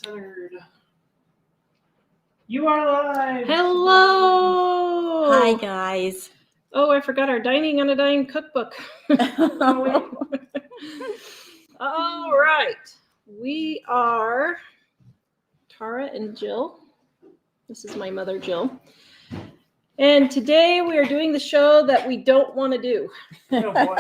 centered. You are live. Hello. Hi, guys. Oh, I forgot our Dining on a Dime cookbook. Oh, All right. We are Tawra and Jill. This is my mother, Jill. And today we are doing the show that we don't want to do. Oh, boy.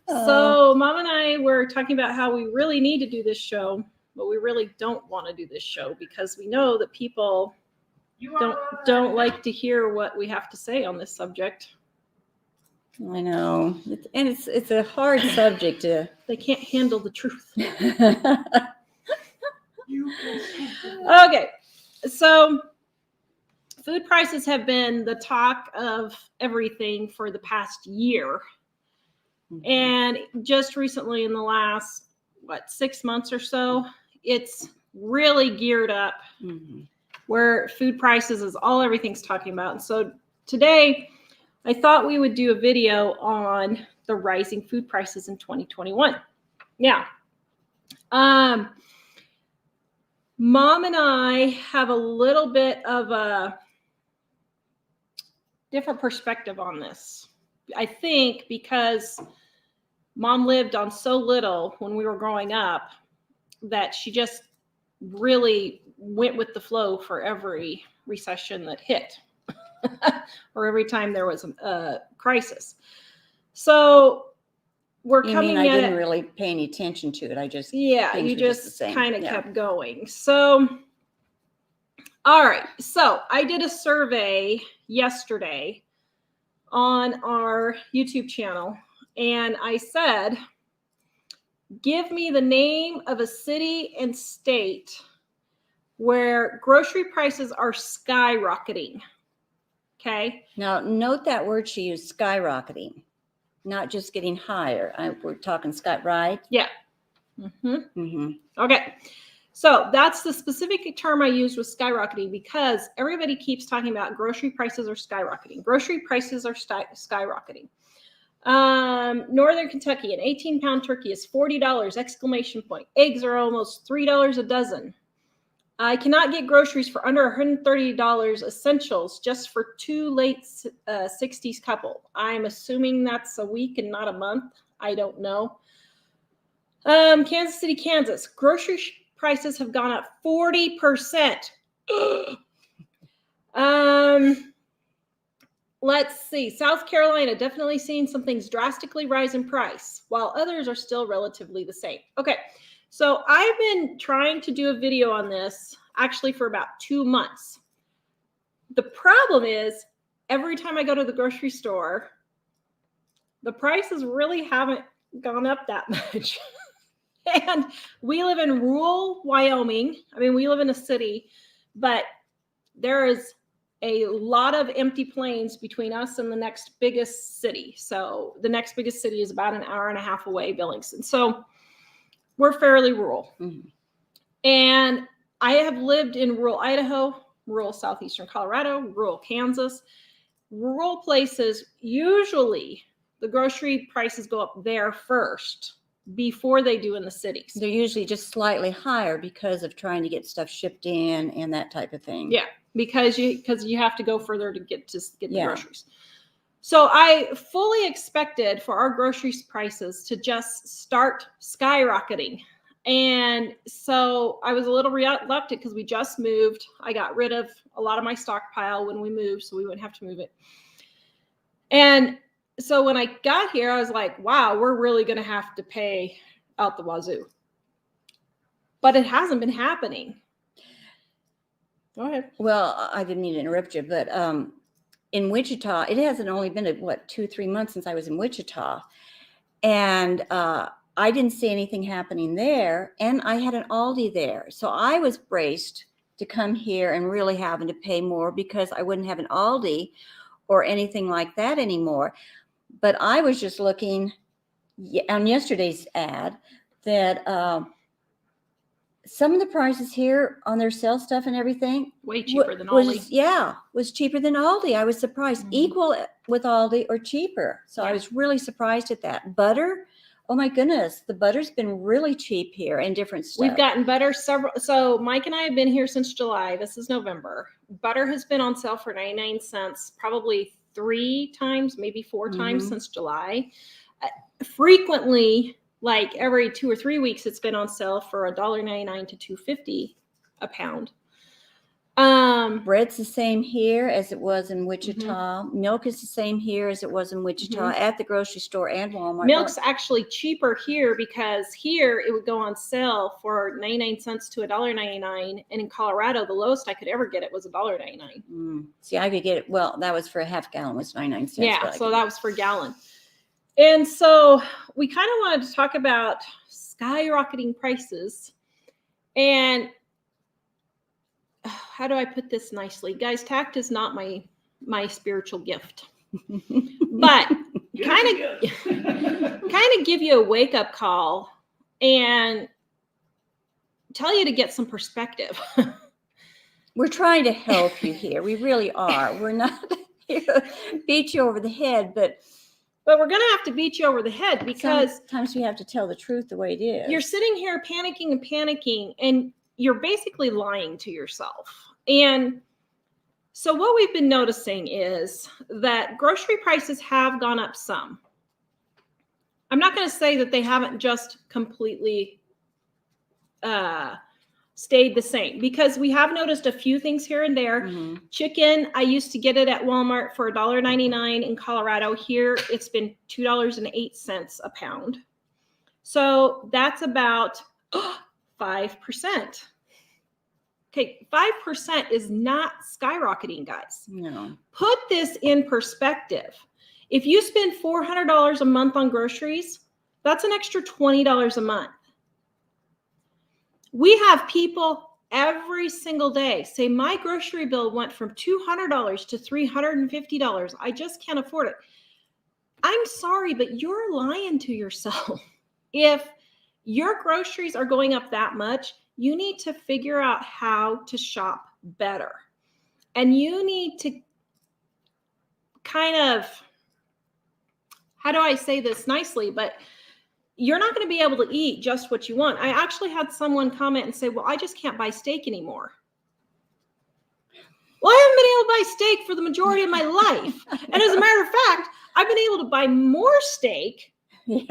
So Mom and I were talking about how we really need to do this show, but we really don't want to do this show because we know that people don't like to hear what we have to say on this subject. I know. It's a hard subject to. They can't handle the truth. You Okay, so food prices have been the talk of everything for the past year. And just recently in the last, 6 months or so, it's really geared up where food prices is all everything's talking about. And so today I thought we would do a video on the rising food prices in 2021. Now, Mom and I have a little bit of a different perspective on this. I think because Mom lived on so little when we were growing up that she just really went with the flow for every recession that hit or every time there was a crisis. So we're coming I at didn't it. really pay any attention to it. I just Yeah, things you were just just the same. kind of Yeah. kept going. So, all right. So I did a survey yesterday on our YouTube channel, and I said, give me the name of a city and state where grocery prices are skyrocketing. Okay. Now, note that word she used, skyrocketing, not just getting higher. We're talking sky, right? Yeah. Okay. So that's the specific term I used with skyrocketing because everybody keeps talking about grocery prices are skyrocketing. Grocery prices are skyrocketing. Northern Kentucky, an 18-pound turkey is $40, exclamation point. Eggs are almost $3 a dozen. I cannot get groceries for under $130 essentials just for two late 60s couple. I'm assuming that's a week and not a month. I don't know. Kansas City, Kansas. Grocery prices have gone up 40%. Let's see. South Carolina, definitely seeing some things drastically rise in price, while others are still relatively the same. Okay, so I've been trying to do a video on this actually for about 2 months. The problem is every time I go to the grocery store, the prices really haven't gone up that much. And we live in rural Wyoming. I mean, we live in a city, but there is a lot of empty plains between us and the next biggest city. So the next biggest city is about an hour and a half away, Billingson. So we're fairly rural. And I have lived in rural Idaho, rural southeastern Colorado, rural Kansas. Rural places, usually the grocery prices go up there first before they do in the cities. They're usually just slightly higher because of trying to get stuff shipped in and that type of thing. Yeah, because you have to go further to get the groceries. So I fully expected for our groceries prices to just start skyrocketing. And so I was a little reluctant because we just moved. I got rid of a lot of my stockpile when we moved, so we wouldn't have to move it. And so when I got here, I was like, wow, we're really going to have to pay out the wazoo. But it hasn't been happening. Go ahead. Well, I didn't mean to interrupt you, but in Wichita, it hasn't only been 2-3 months since I was in Wichita. And I didn't see anything happening there. And I had an Aldi there. So I was braced to come here and really having to pay more because I wouldn't have an Aldi or anything like that anymore. But I was just looking on yesterday's ad that some of the prices here on their sale stuff and everything way cheaper than Aldi. Was cheaper than Aldi. I was surprised. Equal with Aldi or cheaper. So I was really surprised at that. Butter, Oh my goodness, the butter's been really cheap here and different stuff. We've gotten butter so Mike and I have been here since July. This is November. Butter has been on sale for 99 cents, probably 3 times, maybe 4 times since July. Frequently, like every 2 or 3 weeks, it's been on sale for $1.99 to $2.50 a pound. Bread's the same here as it was in Wichita. Milk is the same here as it was in Wichita at the grocery store and Walmart. Milk's actually cheaper here because here it would go on sale for 99 cents to $1.99, and in Colorado, the lowest I could ever get it was $1.99. See, I could get it. Well, that was for a half gallon, was 99 cents. Yeah, so that was for a gallon. And so we kind of wanted to talk about skyrocketing prices. And how do I put this nicely? Guys, tact is not my spiritual gift. But kind of give you a wake-up call and tell you to get some perspective. We're trying to help you here. We really are. We're not here to beat you over the head, but we're going to have to beat you over the head because sometimes we have to tell the truth the way it is. You're sitting here panicking, and you're basically lying to yourself. And so what we've been noticing is that grocery prices have gone up some. I'm not going to say that they haven't just completely stayed the same, because we have noticed a few things here and there. Chicken, I used to get it at Walmart for $1.99 in Colorado. Here, it's been $2.08 a pound. So that's about 5%. Okay, 5% is not skyrocketing, guys. No. Put this in perspective. If you spend $400 a month on groceries, that's an extra $20 a month. We have people every single day say, my grocery bill went from $200 to $350. I just can't afford it. I'm sorry, but you're lying to yourself. If your groceries are going up that much, you need to figure out how to shop better. And you need to kind of, how do I say this nicely? But you're not going to be able to eat just what you want. I actually had someone comment and say, well, I just can't buy steak anymore. Well, I haven't been able to buy steak for the majority of my life. And as a matter of fact, I've been able to buy more steak in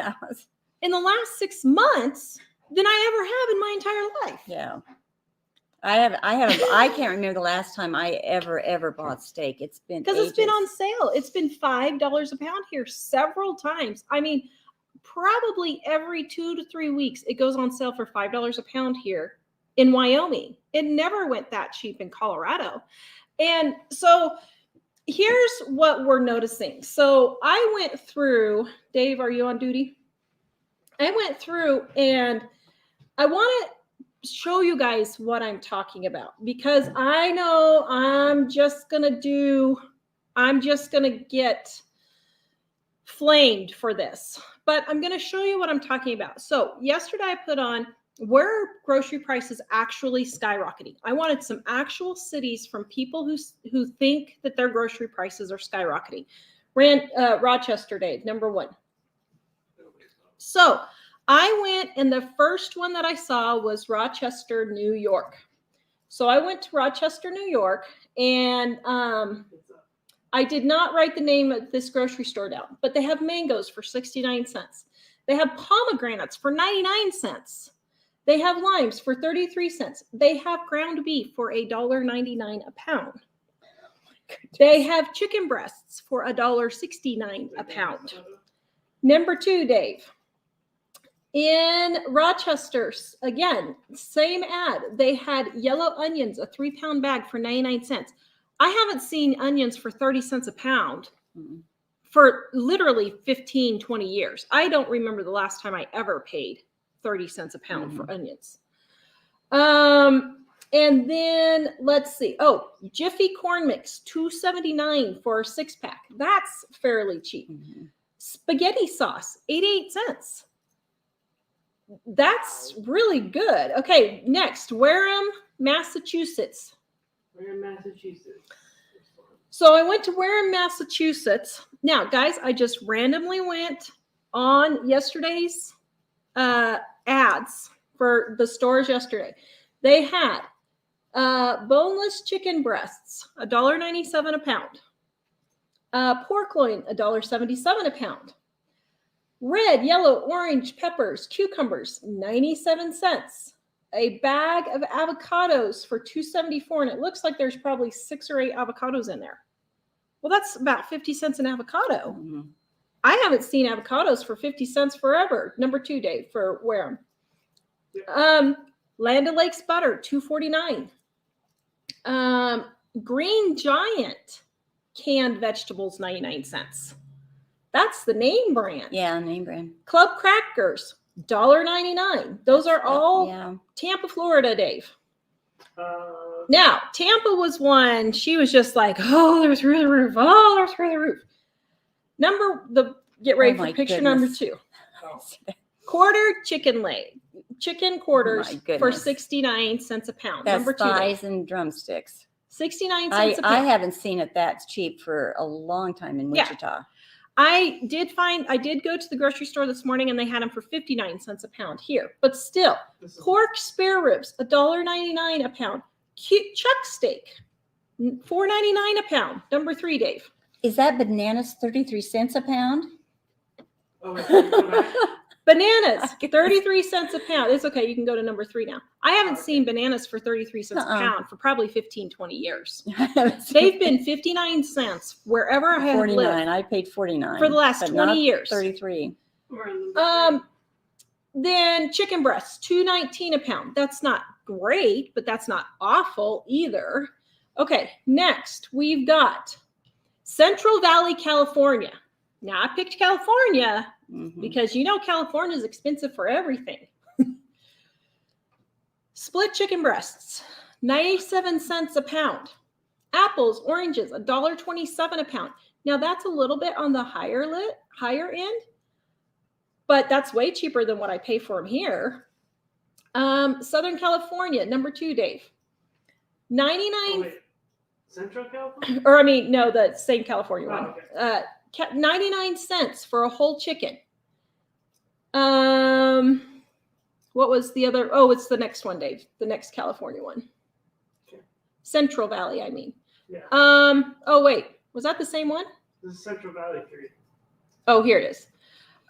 the last 6 months than I ever have in my entire life. Yeah. I can't remember the last time I ever bought steak. It's been because it's been on sale. It's been $5 a pound here several times. I mean, probably every 2 to 3 weeks, it goes on sale for $5 a pound here in Wyoming. It never went that cheap in Colorado. And so here's what we're noticing. So I went through, Dave, are you on duty? I went through and I want to show you guys what I'm talking about, because I know I'm just going to get flamed for this, but I'm going to show you what I'm talking about. So yesterday I put on where are grocery prices actually skyrocketing. I wanted some actual cities from people who think that their grocery prices are skyrocketing. Rochester, Dave, number 1. So I went, and the first one that I saw was Rochester, New York. So I went to Rochester, New York, and I did not write the name of this grocery store down, but they have mangoes for 69 cents. They have pomegranates for 99 cents. They have limes for 33 cents. They have ground beef for $1.99 a pound. They have chicken breasts for $1.69 a pound. Number 2, Dave. In Rochester, again, same ad. They had yellow onions, a 3-pound bag for 99 cents. I haven't seen onions for 30 cents a pound for literally 15, 20 years. I don't remember the last time I ever paid 30 cents a pound for onions. And then let's see. Oh, Jiffy corn mix, $2.79 for a 6-pack. That's fairly cheap. Spaghetti sauce, 88 cents. That's really good. Okay, next, Wareham, Massachusetts. Wareham, Massachusetts. So I went to Wareham, Massachusetts. Now, guys, I just randomly went on yesterday's ads for the stores yesterday. They had boneless chicken breasts, $1.97 a pound. Pork loin, $1.77 a pound. Red, yellow, orange peppers, cucumbers, 97 cents. A bag of avocados for $2.74, and it looks like there's probably 6 or 8 avocados in there. Well, that's about 50 cents an avocado. Mm-hmm. I haven't seen avocados for 50 cents forever. Number 2, Dave, for Wareham. Land O'Lakes butter, $2.49. Green Giant canned vegetables, 99 cents. That's the name brand. Yeah, name brand. Club crackers, $1.99. Those are all Tampa, Florida, Dave. Now, Tampa was one, she was just like, oh, there's through the roof. Oh, there's through the roof. Get ready for picture number 2. Quarter chicken leg. Chicken quarters for 69 cents a pound. That's number 2. Thighs and drumsticks. 69 cents a pound. I haven't seen it that cheap for a long time in Wichita. Yeah. I did go to the grocery store this morning and they had them for 59 cents a pound here. But still, pork spare ribs, $1.99 a pound. Chuck steak, $4.99 a pound. Number 3, Dave. Is that bananas 33 cents a pound? Bananas, 33 cents a pound. It's okay. You can go to number 3 now. I haven't seen bananas for 33 cents a pound for probably 15, 20 years. They've been 59 cents wherever I have 49. lived. I paid 49 for the last 20 years. 33. Then chicken breasts, $2.19 a pound. That's not great, but that's not awful either. Okay, next we've got Central Valley, California. Now I picked California because California is expensive for everything. Split chicken breasts, 97 cents a pound. Apples, oranges, $1.27 a pound. Now that's a little bit on the higher end, but that's way cheaper than what I pay for them here. Southern California, number 2, Dave. 99. Central California? Or no, the same California one. Okay. 99 cents for a whole chicken. What was the other? Oh, it's the next one, Dave. The next California one. Okay. Central Valley, I mean. Yeah. Oh, wait. Was that the same one? This is Central Valley 3. Oh, here it is.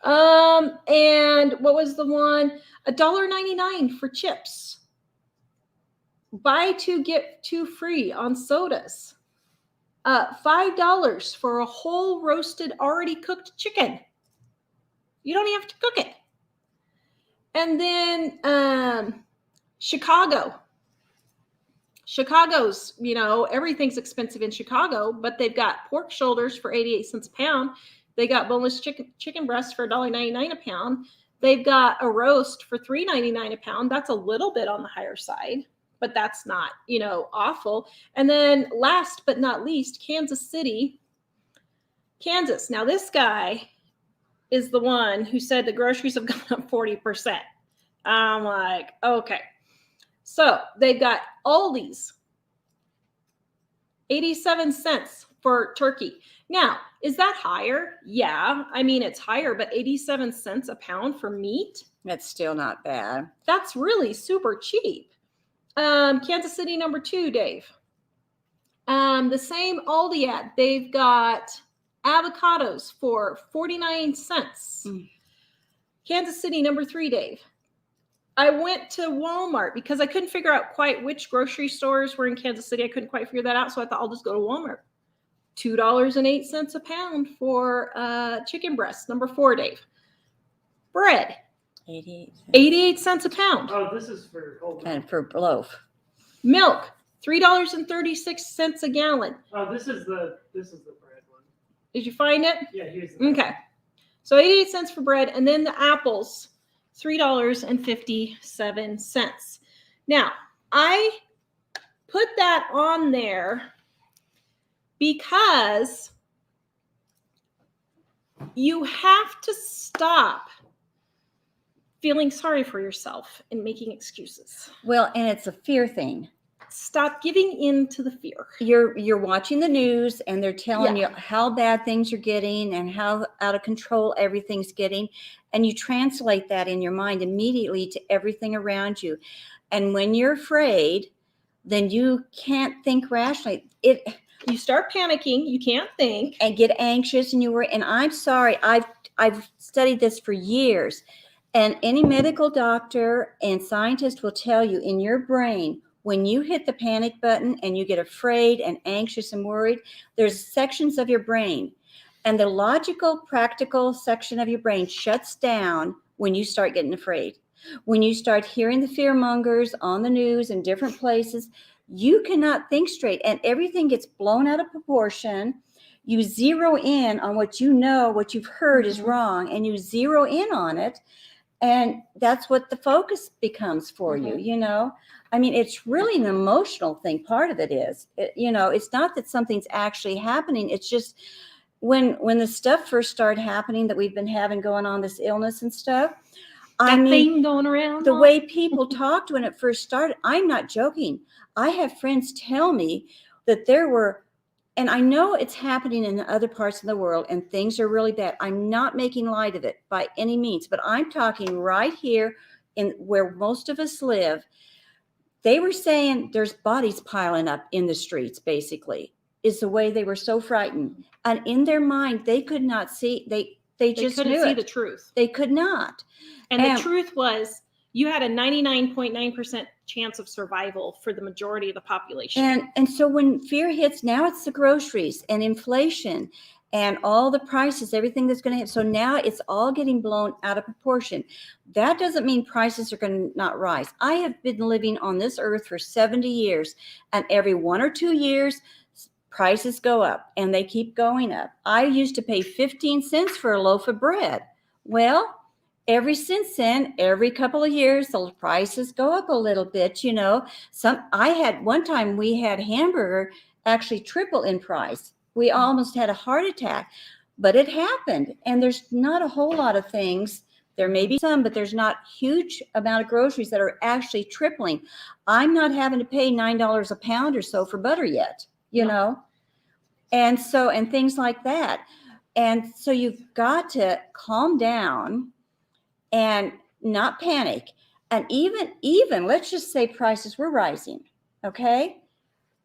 And what was the one? $1.99 for chips. Buy 2, get 2 free on sodas. $5 for a whole roasted, already cooked chicken. You don't even have to cook it. And then Chicago's, everything's expensive in Chicago, but they've got pork shoulders for 88 cents a pound. They got boneless chicken breasts for $1.99 a pound. They've got a roast for $3.99 a pound. That's a little bit on the higher side, but that's not, awful. And then last but not least, Kansas City, Kansas. Now this guy is the one who said the groceries have gone up 40%. I'm like, okay. So they've got Aldi's, 87 cents for turkey. Now, is that higher? Yeah. It's higher, but 87 cents a pound for meat? That's still not bad. That's really super cheap. Kansas City, number 2, Dave. The same Aldi ad. They've got avocados for 49 cents. Kansas City, number 3, Dave. I went to Walmart because I couldn't figure out quite which grocery stores were in Kansas City. I couldn't quite figure that out, so I thought I'll just go to Walmart. $2.08 a pound for chicken breasts. Number 4, Dave. Bread. 88 cents a pound. Oh, this is for whole milk. And for loaf. Milk, $3.36 a gallon. Oh, this is the bread one. Did you find it? Yeah, here's the Okay. So 88 cents for bread, and then the apples, $3.57. Now, I put that on there because you have to stop feeling sorry for yourself and making excuses. Well, and it's a fear thing. stop giving in to the fear. You're watching the news and they're telling Yeah. you how bad things are getting and how out of control everything's getting, and you translate that in your mind immediately to everything around you. And when you're afraid, then you can't think rationally. You start panicking, you can't think. And get anxious and you worry. And I'm sorry, I've studied this for years. And any medical doctor and scientist will tell you in your brain, when you hit the panic button and you get afraid and anxious and worried, there's sections of your brain. And the logical, practical section of your brain shuts down when you start getting afraid. When you start hearing the fear mongers on the news in different places, you cannot think straight and everything gets blown out of proportion. You zero in on what you know, what you've heard is wrong, and you zero in on it. And that's what the focus becomes for you, you know? I mean, it's really an emotional thing. Part of it is, it's not that something's actually happening. It's just when the stuff first started happening that we've been having going on, this illness and stuff, Thing going around. the way people talked when it first started, I'm not joking. I have friends tell me that there were, and I know it's happening in other parts of the world and things are really bad. I'm not making light of it by any means, but I'm talking right here in where most of us live. They were saying there's bodies piling up in the streets, basically, is the way they were so frightened. And in their mind, they could not see, they just couldn't knew see it. the truth. They could not. And the truth was, you had a 99.9% chance of survival for the majority of the population. And so when fear hits, now it's the groceries and inflation and all the prices, everything that's going to hit. So now it's all getting blown out of proportion. That doesn't mean prices are going to not rise. I have been living on this earth for 70 years, and every 1 or 2 years, prices go up and they keep going up. I used to pay 15 cents for a loaf of bread. Well, ever since then, every couple of years, the prices go up a little bit, you know. One time we had hamburger actually triple in price. We almost had a heart attack, but it happened. And there's not a whole lot of things. There may be some, but there's not huge amount of groceries that are actually tripling. I'm not having to pay $9 a pound or so for butter yet, you know. And things like that. And so you've got to calm down and not panic. And even let's just say prices were rising, okay?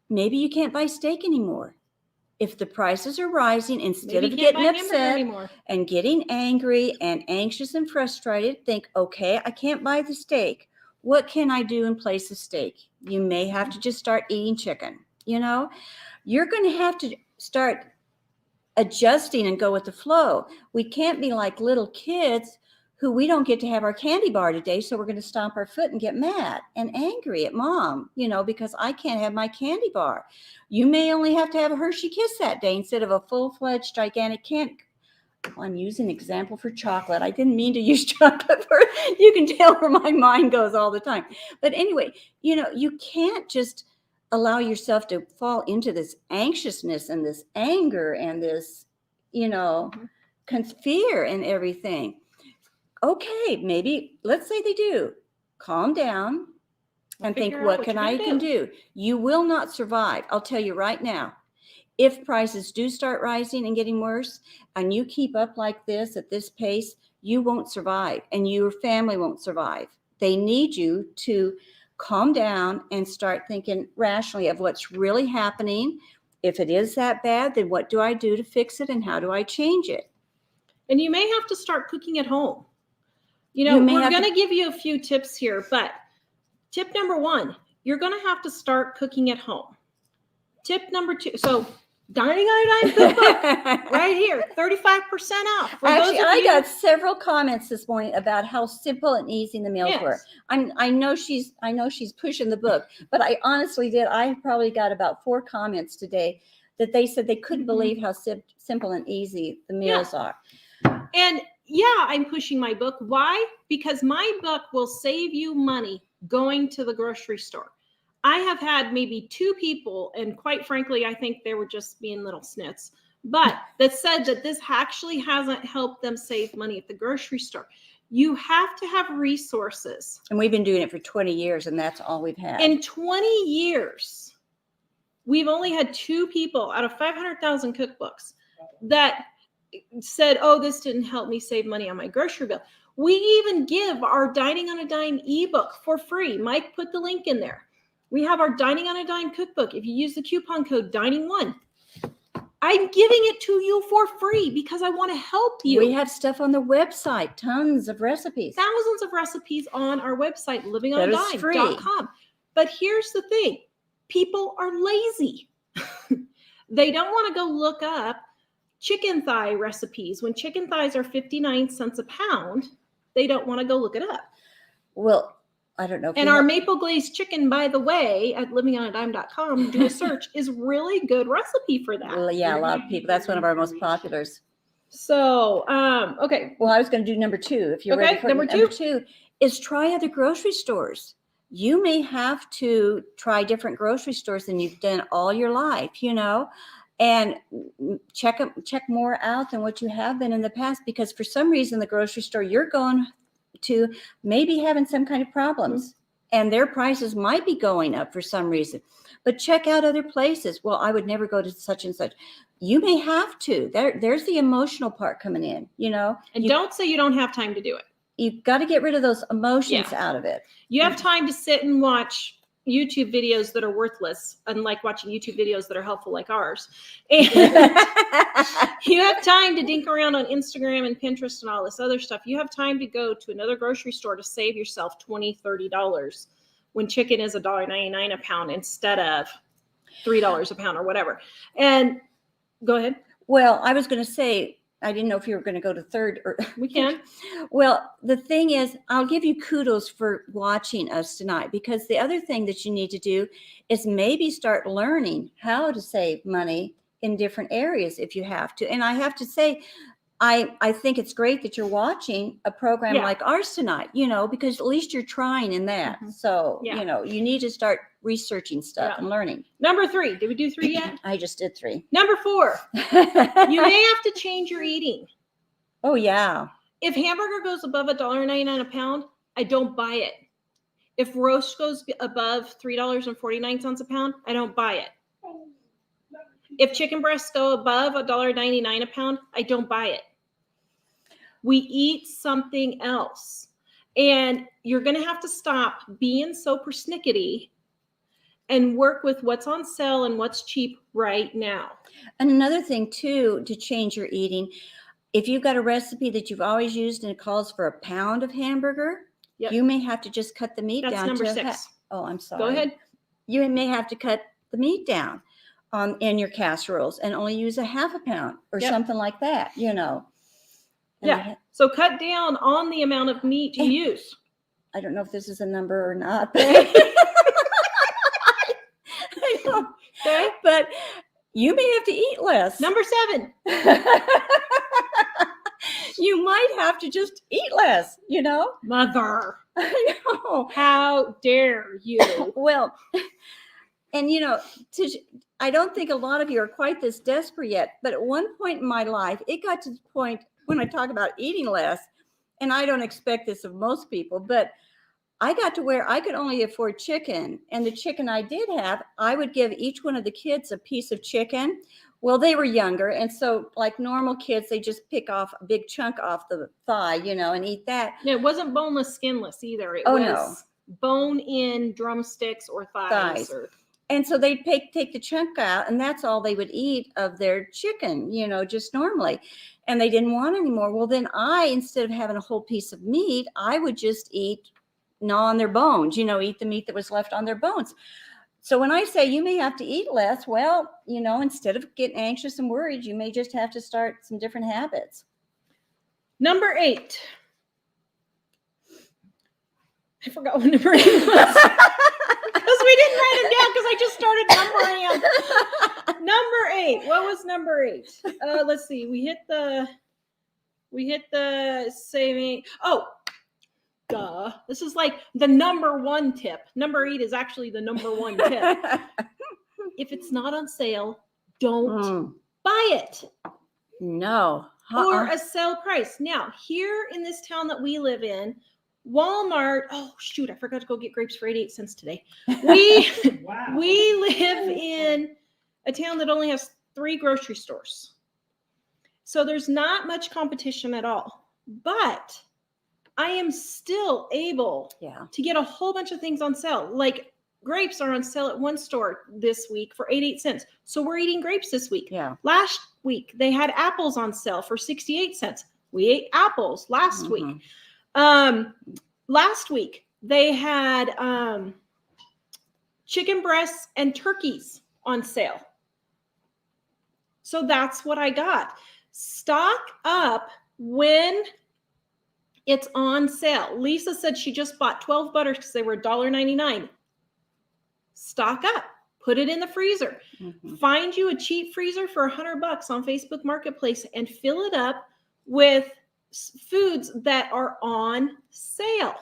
Maybe you can't buy steak anymore. If the prices are rising, instead of getting upset and getting angry and anxious and frustrated, think, okay, I can't buy the steak. What can I do in place of steak? You may have to just start eating chicken, you know? You're going to have to start adjusting and go with the flow. We can't be like little kids who we don't get to have our candy bar today, so we're going to stomp our foot and get mad and angry at mom, you know, because I can't have my candy bar. You may only have to have a Hershey Kiss that day instead of a full-fledged gigantic candy. I'm using an example for chocolate. I didn't mean to use chocolate for, you can tell where my mind goes all the time. But anyway, you know, you can't just allow yourself to fall into this anxiousness and this anger and this, you know, fear and everything. Okay, maybe let's say they do. Calm down and think, what can I do? You will not survive. I'll tell you right now. If prices do start rising and getting worse, and you keep up like this at this pace, you won't survive, and your family won't survive. They need you to calm down and start thinking rationally of what's really happening. If it is that bad, then what do I do to fix it, and how do I change it? And you may have to start cooking at home. You know, we're going to give you a few tips here, but tip number 1, you're going to have to start cooking at home. Tip number 2, so $99 cookbook right here, 35% off. Actually, I got several comments this morning about how simple and easy the meals were. I know she's pushing the book, but I honestly did. I probably got about 4 comments today that they said they couldn't believe how simple and easy the meals are. And I'm pushing my book. Why? Because my book will save you money going to the grocery store. I have had maybe 2 people, and quite frankly, I think they were just being little snits, but that said that this actually hasn't helped them save money at the grocery store. You have to have resources. And we've been doing it for 20 years, and that's all we've had. In 20 years, we've only had 2 people out of 500,000 cookbooks that said, oh, this didn't help me save money on my grocery bill. We even give our Dining on a Dime ebook for free. Mike put the link in there. We have our Dining on a Dime cookbook. If you use the coupon code DINING1, I'm giving it to you for free because I want to help you. We have stuff on the website, tons of recipes. Thousands of recipes on our website, That is free. livingonadime.com. But here's the thing. People are lazy. They don't want to go look up chicken thigh recipes. When chicken thighs are 59 cents a pound, they don't want to go look it up. Well, I don't know. If And our maple glazed chicken, by the way, at livingonadime.com, do a search, is really good recipe for that. Well, yeah, a lot of people. That's one of our most populars. So, okay. Well, I was going to do number 2. If you're ready for number it. Number 2 is try other grocery stores. You may have to try different grocery stores than you've done all your life, and check more out than what you have been in the past, because for some reason the grocery store you're going to may be having some kind of problems, and their prices might be going up for some reason. But check out other places. Well, I would never go to such and such. You may have to. There's the emotional part coming in, And don't say you don't have time to do it. You've got to get rid of those emotions out of it. You have time to sit and watch YouTube videos that are worthless, unlike watching YouTube videos that are helpful like ours. And you have time to dink around on Instagram and Pinterest and all this other stuff. You have time to go to another grocery store to save yourself $20, $30 when chicken is $1.99 a pound instead of $3 a pound or whatever. And go ahead. Well, I was going to say, I didn't know if you were going to go to third or we can. Well, the thing is, I'll give you kudos for watching us tonight, because the other thing that you need to do is maybe start learning how to save money in different areas if you have to. And I have to say, I think it's great that you're watching a program like ours tonight, because at least you're trying in that. Mm-hmm. So, you need to start researching stuff and learning. Number 3. Did we do 3 yet? I just did 3. Number 4. You may have to change your eating. Oh, yeah. If hamburger goes above $1.99 a pound, I don't buy it. If roast goes above $3.49 a pound, I don't buy it. If chicken breasts go above $1.99 a pound, I don't buy it. We eat something else. And you're going to have to stop being so persnickety and work with what's on sale and what's cheap right now. And another thing, too, to change your eating, if you've got a recipe that you've always used and it calls for a pound of hamburger, you may have to just cut the meat down. That's number 6. Oh, I'm sorry. Go ahead. You may have to cut the meat down in your casseroles and only use a half a pound or something like that, And So cut down on the amount of meat you use. I don't know if this is a number or not. But you may have to eat less. Number 7. You might have to just eat less, Mother. I know. How dare you? Well, and I don't think a lot of you are quite this desperate yet, but at one point in my life, it got to the point when I talk about eating less, and I don't expect this of most people, but I got to where I could only afford chicken. And the chicken I did have, I would give each one of the kids a piece of chicken. Well, they were younger. And so like normal kids, they just pick off a big chunk off the thigh, and eat that. It wasn't boneless, skinless either. It was bone-in drumsticks or thighs. And so they'd take the chunk out, and that's all they would eat of their chicken, just normally. And they didn't want any more. Well, then instead of having a whole piece of meat, I would just gnaw on their bones, eat the meat that was left on their bones. So when I say you may have to eat less, well, instead of getting anxious and worried, you may just have to start some different habits. Number 8. I forgot what number 8 was. Because we didn't write them down because I just started numbering them. Number 8. What was number 8? Let's see. We hit the saving. Oh, duh. This is like the number 1 tip. Number 8 is actually the number 1 tip. If it's not on sale, don't buy it. No. or a sale price. Now, here in this town that we live in, Walmart, oh shoot, I forgot to go get grapes for 88 cents today. We Wow. we live in a town that only has 3 grocery stores. So there's not much competition at all. But I am still able to get a whole bunch of things on sale. Like grapes are on sale at one store this week for 88 cents. So we're eating grapes this week. Yeah. Last week, they had apples on sale for 68 cents. We ate apples last week. Last week, they had chicken breasts and turkeys on sale. So that's what I got. Stock up when it's on sale. Lisa said she just bought 12 butters because they were $1.99. Stock up. Put it in the freezer. Find you a cheap freezer for $100 on Facebook Marketplace and fill it up with foods that are on sale.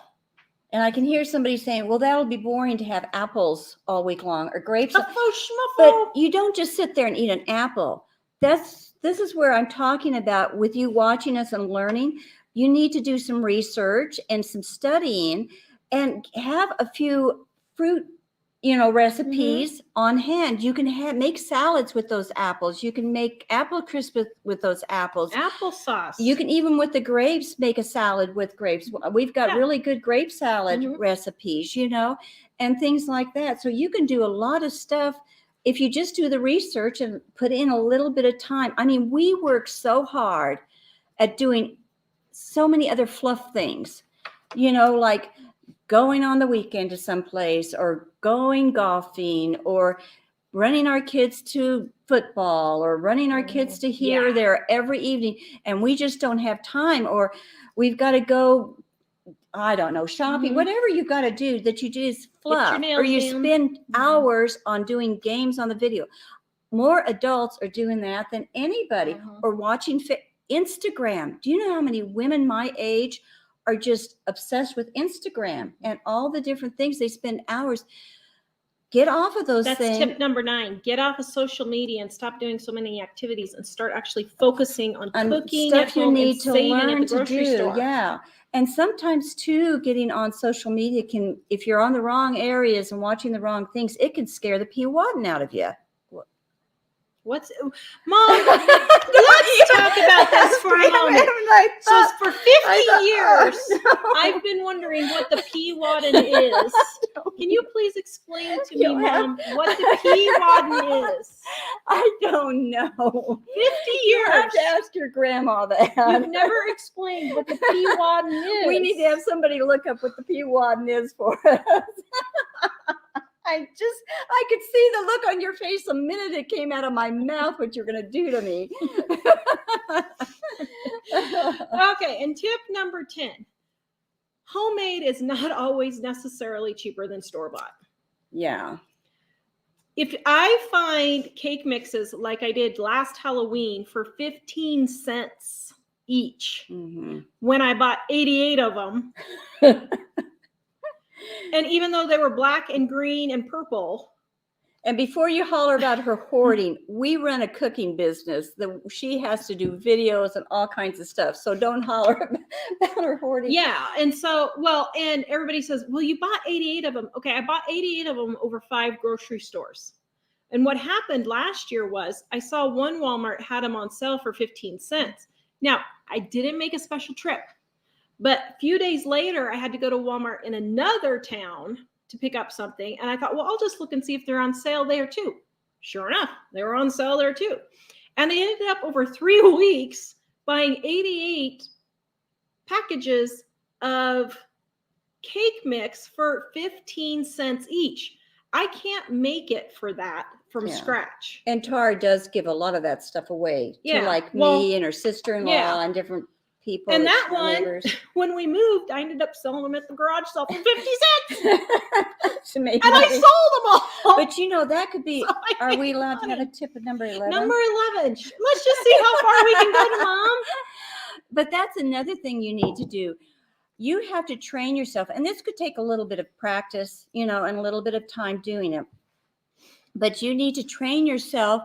And I can hear somebody saying, well, that'll be boring to have apples all week long or grapes. Schmuffle. But you don't just sit there and eat an apple. This is where I'm talking about with you watching us and learning. You need to do some research and some studying and have a few fruit, recipes on hand. You can make salads with those apples. You can make apple crisp with those apples. Applesauce. You can even with the grapes make a salad with grapes. We've got really good grape salad recipes, and things like that. So you can do a lot of stuff if you just do the research and put in a little bit of time. I mean, we work so hard at doing so many other fluff things, like going on the weekend to someplace or going golfing or running our kids to football or running our kids to here or there every evening. And we just don't have time, or we've got to go, I don't know, shopping, whatever you've got to do that you do is fluff, or you spend hours on doing games on the video. More adults are doing that than anybody, or watching Instagram. Do you know how many women my age are just obsessed with Instagram and all the different things? They spend hours. Get off of those things. That's tip number 9. Get off of social media and stop doing so many activities and start actually focusing on cooking stuff at home you need and to saving learn at the to grocery do. store. Yeah. And sometimes too, getting on social media can, if you're on the wrong areas and watching the wrong things, it can scare the Pewaddin out of you. Mom, let's talk about this for a moment. So for 50 years, I've been wondering what the Pewaddin is. Can you please explain to me, Mom, what the Pewaddin is? I don't know. 50 years. You have to ask your grandma that. You've never explained what the Pewaddin is. We need to have somebody look up what the Pewaddin is for us. I could see the look on your face the minute it came out of my mouth, what you're going to do to me. Okay, and tip number 10. Homemade is not always necessarily cheaper than store-bought. Yeah. If I find cake mixes like I did last Halloween for 15 cents each, when I bought 88 of them, and even though they were black and green and purple. And before you holler about her hoarding, we run a cooking business. She has to do videos and all kinds of stuff. So don't holler about her hoarding. Yeah. And so, and everybody says, well, you bought 88 of them. Okay. I bought 88 of them over 5 grocery stores. And what happened last year was I saw one Walmart had them on sale for 15 cents. Now, I didn't make a special trip. But a few days later, I had to go to Walmart in another town to pick up something. And I thought, well, I'll just look and see if they're on sale there too. Sure enough, they were on sale there too. And I ended up over 3 weeks buying 88 packages of cake mix for 15 cents each. I can't make it for that from scratch. And Tawra does give a lot of that stuff away to like me and her sister-in-law and different people. And that one, when we moved, I ended up selling them at the garage sale for 50 cents. And I sold them all. But that could be, are we allowed to have a tip of number 11? Number 11. Let's just see how far we can go to, Mom. But that's another thing you need to do. You have to train yourself. And this could take a little bit of practice, and a little bit of time doing it. But you need to train yourself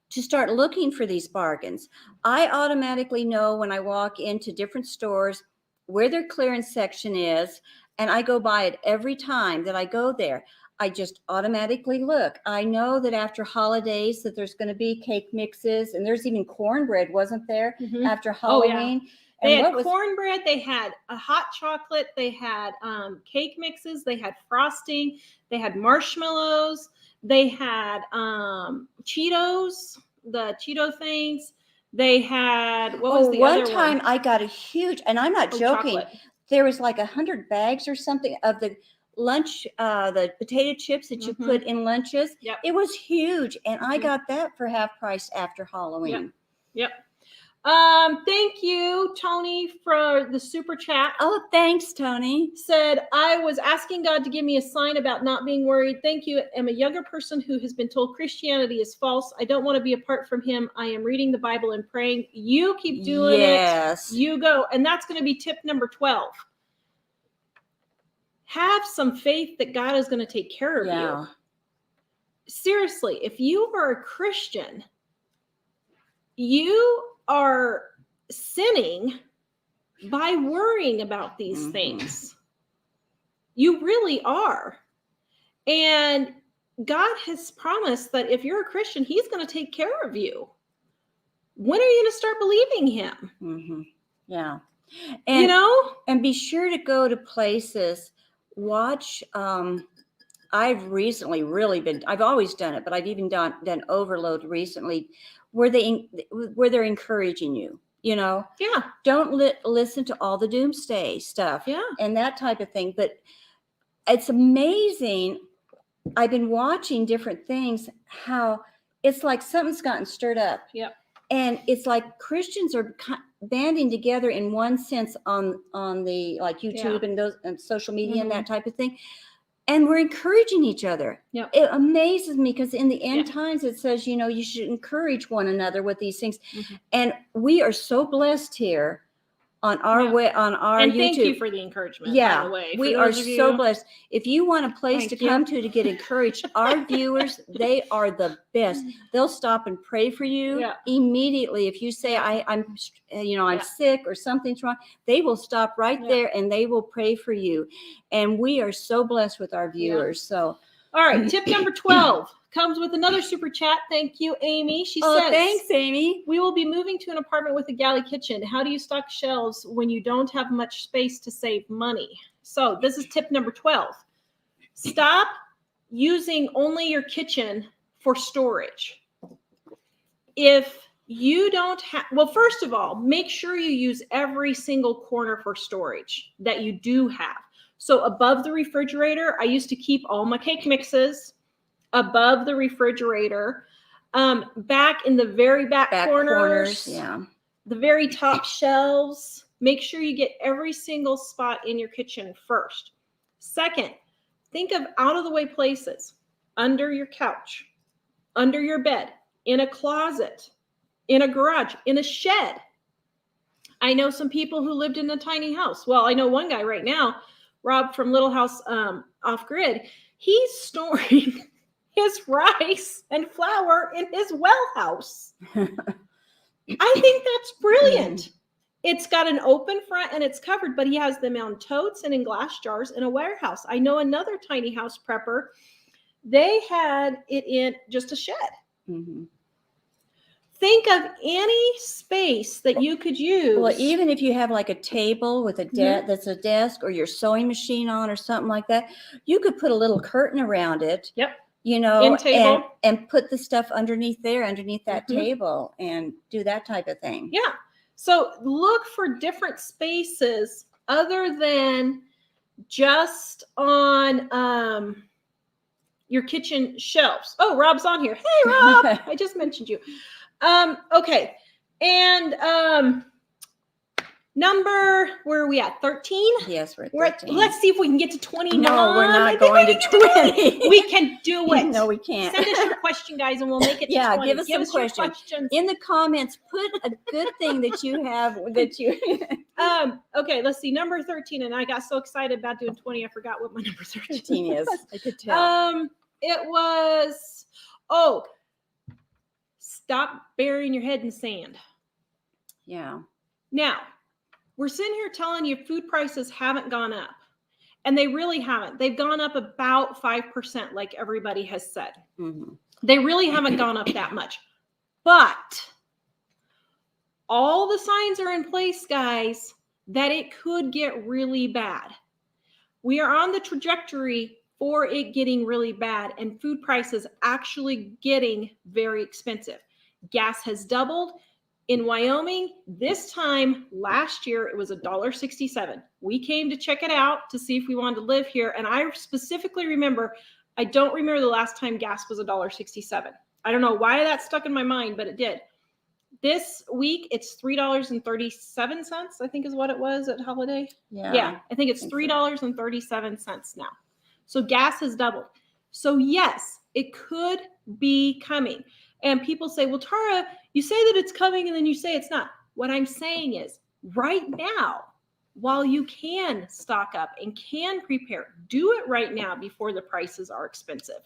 to start looking for these bargains. I automatically know when I walk into different stores where their clearance section is, and I go by it every time that I go there. I just automatically look. I know that after holidays that there's going to be cake mixes, and there's even cornbread, wasn't there, after Oh, yeah. Halloween? They And had what was cornbread, they had a hot chocolate, they had cake mixes, they had frosting, they had marshmallows, they had Cheetos, the Cheeto things. They had, what was the one other time one? I got a huge, and I'm not Oh, joking. chocolate. There was like 100 bags or something of the lunch, the potato chips that you put in lunches. Yep. It was huge, and I got that for half price after Halloween. Yep. Thank you, Tony, for the super chat. Oh, thanks, Tony. Said, I was asking God to give me a sign about not being worried. Thank you. I'm a younger person who has been told Christianity is false. I don't want to be apart from him. I am reading the Bible and praying. You keep doing it. You go. And that's going to be tip number 12. Have some faith that God is going to take care of you. Seriously, if you are a Christian, you are sinning by worrying about these things. You really are. And God has promised that if you're a Christian, he's going to take care of you. When are you going to start believing him? Yeah. And, you know? And be sure to go to places, watch, I've recently really been, I've always done it, but I've even done Overload recently, where they're encouraging you, you know? Yeah. Don't listen to all the doomsday stuff. Yeah. And that type of thing. But it's amazing. I've been watching different things, how it's like something's gotten stirred up. Yep. And it's like Christians are banding together in one sense on the like YouTube and those and social media and that type of thing. And we're encouraging each other. Yep. It amazes me because in the end times it says, you know, you should encourage one another with these things. And we are so blessed here on our way on our and YouTube. Thank you for the encouragement. Yeah, by the way. we are so blessed. If you want a place to come to get encouraged, our viewers, they are the best. They'll stop and pray for you immediately. If you say I'm sick or something's wrong, they will stop right there and they will pray for you. And we are so blessed with our viewers. So, all right, tip number 12 comes with another super chat. Thank you, Amy. She says, thanks, Amy. We will be moving to an apartment with a galley kitchen. How do you stock shelves when you don't have much space to save money? So this is tip number 12. Stop using only your kitchen for storage. If you don't have, well, first of all, make sure you use every single corner for storage that you do have. So above the refrigerator, I used to keep all my cake mixes above the refrigerator. Back in the very back corners, the very top shelves. Make sure you get every single spot in your kitchen first. Second, think of out of the way places: under your couch, under your bed, in a closet, in a garage, in a shed. I know some people who lived in a tiny house. Well, I know one guy right now, Rob from Little House Off Grid. He's storing his rice and flour in his well house. I think that's brilliant. It's got an open front and it's covered, but he has them on totes and in glass jars in a warehouse. I know another tiny house prepper. They had it in just a shed. Think of any space that you could use. Well, even if you have like a table with a that's a desk or your sewing machine on or something like that, you could put a little curtain around it. You know, and put the stuff underneath that table and do that type of thing. Yeah. So look for different spaces other than just on your kitchen shelves. Oh, Rob's on here. Hey, Rob. I just mentioned you. Okay. And number, where are we at? 13? Yes, we're at 13. Let's see if we can get to 29. No, we're not going to 20. We can do it. No, we can't. Send us your question, guys, and we'll make it to 20. Give us some questions. In the comments, put a good thing that you have that you okay, let's see. Number 13, and I got so excited about doing 20, I forgot what my number 13 is. I could tell. It was stop burying your head in sand. Yeah. Now, we're sitting here telling you food prices haven't gone up. And they really haven't. They've gone up about 5%, like everybody has said. Mm-hmm. They really haven't gone up that much. But all the signs are in place, guys, that it could get really bad. We are on the trajectory for it getting really bad and food prices actually getting very expensive. Gas has doubled. In Wyoming, this time last year, it was $1.67. We came to check it out to see if we wanted to live here. And I specifically remember, I don't remember the last time gas was $1.67. I don't know why that stuck in my mind, but it did. This week, it's $3.37, I think is what it was at Holiday. Yeah, I think it's $3.37 now. So gas has doubled. So yes, it could be coming. And people say, well, Tawra, you say that it's coming and then you say it's not. What I'm saying is right now, while you can stock up and can prepare, do it right now before the prices are expensive.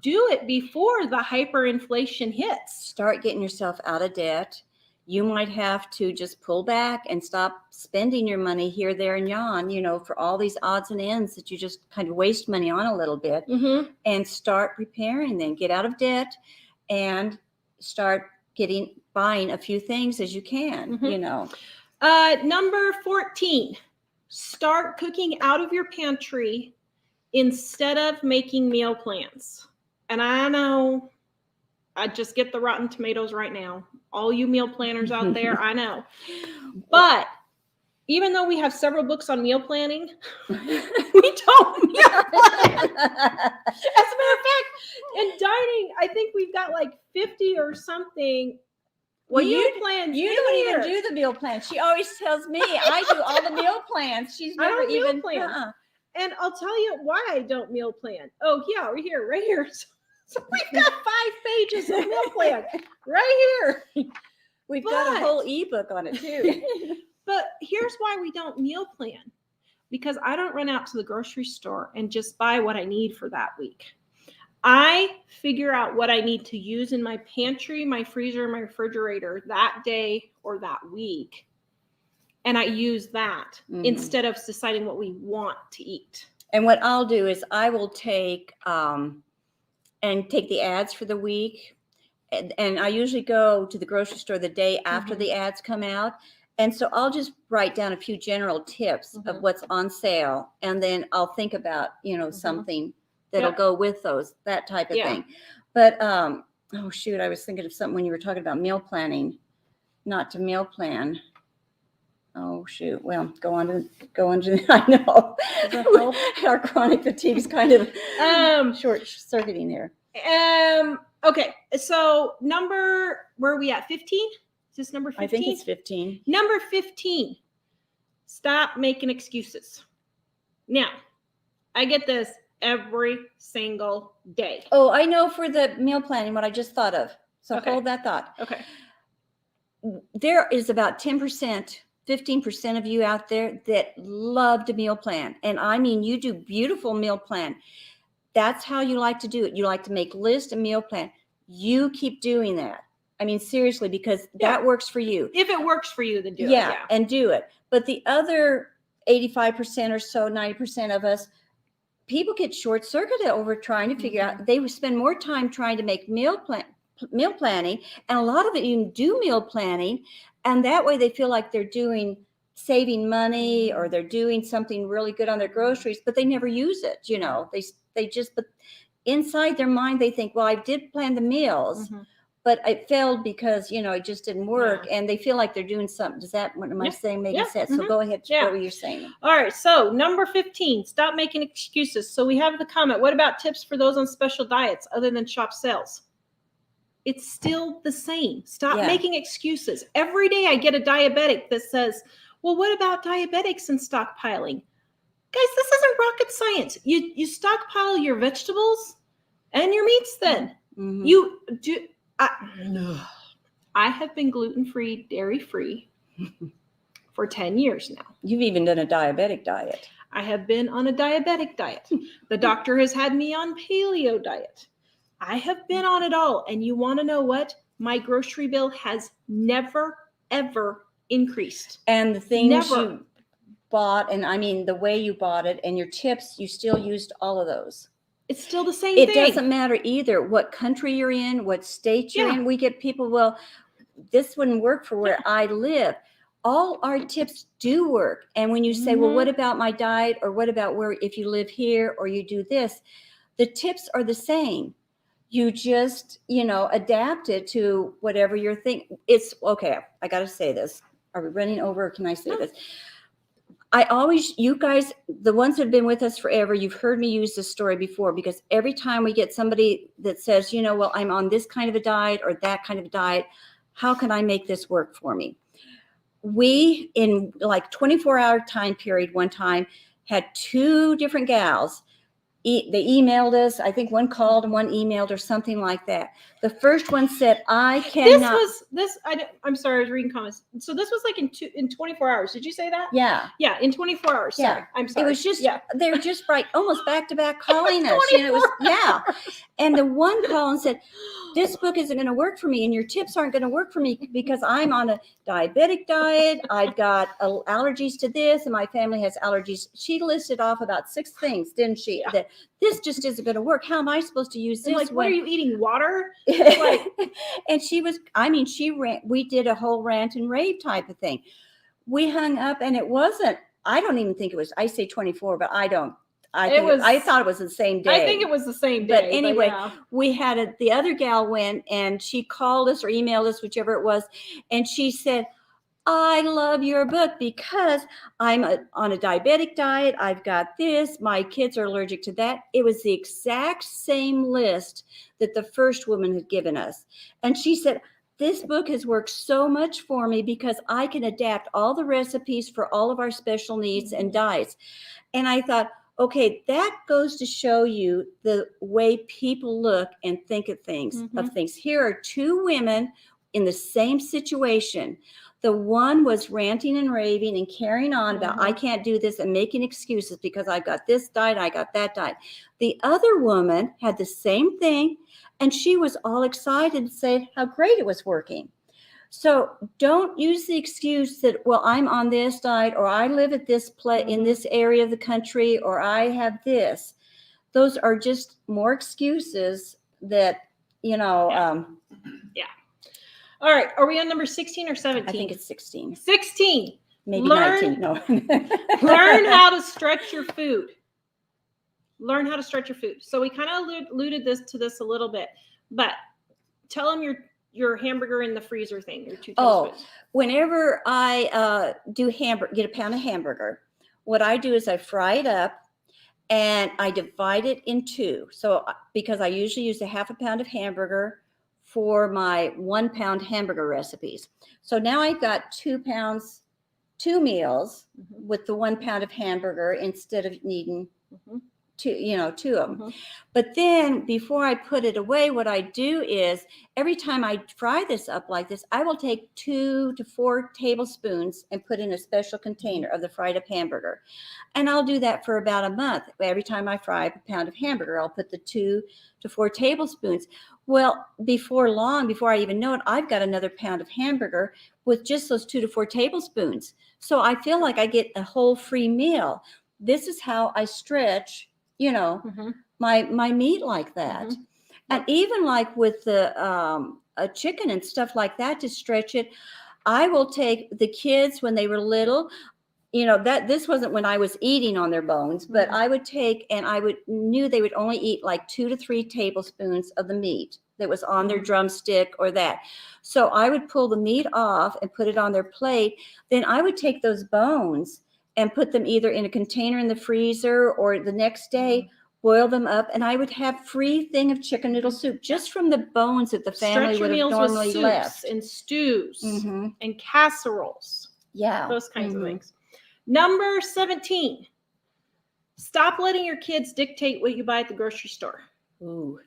Do it before the hyperinflation hits. Start getting yourself out of debt. You might have to just pull back and stop spending your money here, there, and yon, for all these odds and ends that you just kind of waste money on a little bit, and start preparing then. Get out of debt and start buying a few things as you can, Number 14, start cooking out of your pantry instead of making meal plans. And I know I just get the rotten tomatoes right now. All you meal planners out there, I know. But even though we have several books on meal planning, we don't meal plan. As a matter of fact, in dining, I think we've got like 50 or something. Well, meal plans. You don't even do the meal plan. She always tells me I do all the meal plans. She's never even plan. And I'll tell you why I don't meal plan. Oh, yeah, right here. So we've got 5 pages of meal plan right here. We've got a whole ebook on it too. But here's why we don't meal plan. Because I don't run out to the grocery store and just buy what I need for that week. I figure out what I need to use in my pantry, my freezer, my refrigerator that day or that week. And I use that instead of deciding what we want to eat. And what I'll do is I will take the ads for the week. And I usually go to the grocery store the day after the ads come out. And so I'll just write down a few general tips of what's on sale. And then I'll think about, something that'll go with those, that type of thing. But, I was thinking of something when you were talking about meal planning, not to meal plan. Oh, shoot. Well, go on to I know. Our chronic fatigue is kind of short-circuiting here. Okay. So where are we at? 15? Is this number 15? I think it's 15. Number 15. Stop making excuses. Now, I get this every single day. Oh, I know for the meal planning what I just thought of. So hold that thought. Okay. There is about 10%, 15% of you out there that love to meal plan. And I mean, you do beautiful meal plan. That's how you like to do it. You like to make lists and meal plan. You keep doing that. I mean, seriously, because that works for you. If it works for you, then do it. Yeah, and do it. But the other 85% or so, 90% of us, people get short-circuited over trying to figure out. They spend more time trying to make meal planning, and a lot of it even do meal planning, and that way they feel like they're saving money or they're doing something really good on their groceries, but they never use it. But inside their mind they think, well, I did plan the meals, but it failed because it just didn't work, and they feel like they're doing something. Does that, what am I saying, making sense? So go ahead, what were you saying? All right, so number 15, stop making excuses. So we have the comment, what about tips for those on special diets other than shop sales? It's still the same. Stop making excuses. Every day I get a diabetic that says, well, what about diabetics and stockpiling? Guys, this isn't rocket science. You stockpile your vegetables and your meats then. You do. I have been gluten-free, dairy-free for 10 years now. You've even done a diabetic diet. I have been on a diabetic diet. The doctor has had me on paleo diet. I have been on it all. And you want to know what? My grocery bill has never, ever increased. And the things Never. you bought, and I mean the way you bought it, and your tips, you still used all of those. It's still the same It thing. doesn't matter either what country you're in, what state you're Yeah. in. We get people, well, this wouldn't work for where I live. All our tips do work. And when you say, well, what about my diet, or what about where, if you live here or you do this, the tips are the same. You just, adapt it to whatever you're thinking. It's okay. I got to say this. Are we running over? Or can I say this? You guys, the ones that have been with us forever, you've heard me use this story before, because every time we get somebody that says, well, I'm on this kind of a diet or that kind of a diet, how can I make this work for me? We, in like 24-hour time period, one time had 2 different gals. They emailed us. I think one called and one emailed or something like that. The first one said, I cannot. I'm sorry, I was reading comments. So this was like in 24 hours. Did you say that? Yeah. Yeah, in 24 hours. Yeah. Sorry. I'm sorry. It was just, yeah. They're just almost back to back calling us. It was, yeah. And the one called and said, this book isn't going to work for me, and your tips aren't going to work for me because I'm on a diabetic diet. I've got allergies to this, and my family has allergies. She listed off about 6 things, didn't she? Yeah. That this just isn't going to work. How am I supposed to use this? Like, what are you eating? Water? And we did a whole rant and rave type of thing. We hung up, and it wasn't, I don't even think it was, I say 24, but I don't. I thought it was the same day. I think it was the same day. But anyway, yeah. we had the other gal went, and she called us or emailed us, whichever it was. And she said, I love your book because I'm on a diabetic diet. I've got this. My kids are allergic to that. It was the exact same list that the first woman had given us. And she said, this book has worked so much for me because I can adapt all the recipes for all of our special needs and diets. And I thought, okay, that goes to show you the way people look and think of things. Here are 2 women in the same situation. The one was ranting and raving and carrying on about, I can't do this, and making excuses because I've got this diet, I got that diet. The other woman had the same thing, and she was all excited and said how great it was working. So don't use the excuse that, well, I'm on this diet, or I live at this place in this area of the country, or I have this. Those are just more excuses that, Yeah. All right. Are we on number 16 or 17? I think it's 16. 16. Maybe 19. No. Learn how to stretch your food. Learn how to stretch your food. So we kind of alluded to this a little bit, but tell them your hamburger in the freezer thing, your 2 tablespoons. Whenever I get a pound of hamburger, what I do is I fry it up and I divide it in 2. So because I usually use a half a pound of hamburger for my 1 pound hamburger recipes. So now I've got 2 pounds, 2 meals with the 1 pound of hamburger instead of needing 2 of them. But then before I put it away, what I do is every time I fry this up like this, I will take 2 to 4 tablespoons and put in a special container of the fried up hamburger. And I'll do that for about a month. Every time I fry up a pound of hamburger, I'll put the 2 to 4 tablespoons. Well, before long, before I even know it, I've got another pound of hamburger with just those 2 to 4 tablespoons. So I feel like I get a whole free meal. This is how I stretch, my meat like that. And even like with the a chicken and stuff like that, to stretch it, I will take the kids when they were little, that this wasn't when I was eating on their bones, but I would take, and knew they would only eat like 2 to 3 tablespoons of the meat that was on their drumstick or that. So I would pull the meat off and put it on their plate. Then I would take those bones and put them either in a container in the freezer, or the next day boil them up, and I would have free thing of chicken noodle soup just from the bones that the family would have normally left. And stews and casseroles. Yeah. Those kinds of things. Number 17. Stop letting your kids dictate what you buy at the grocery store. Ooh.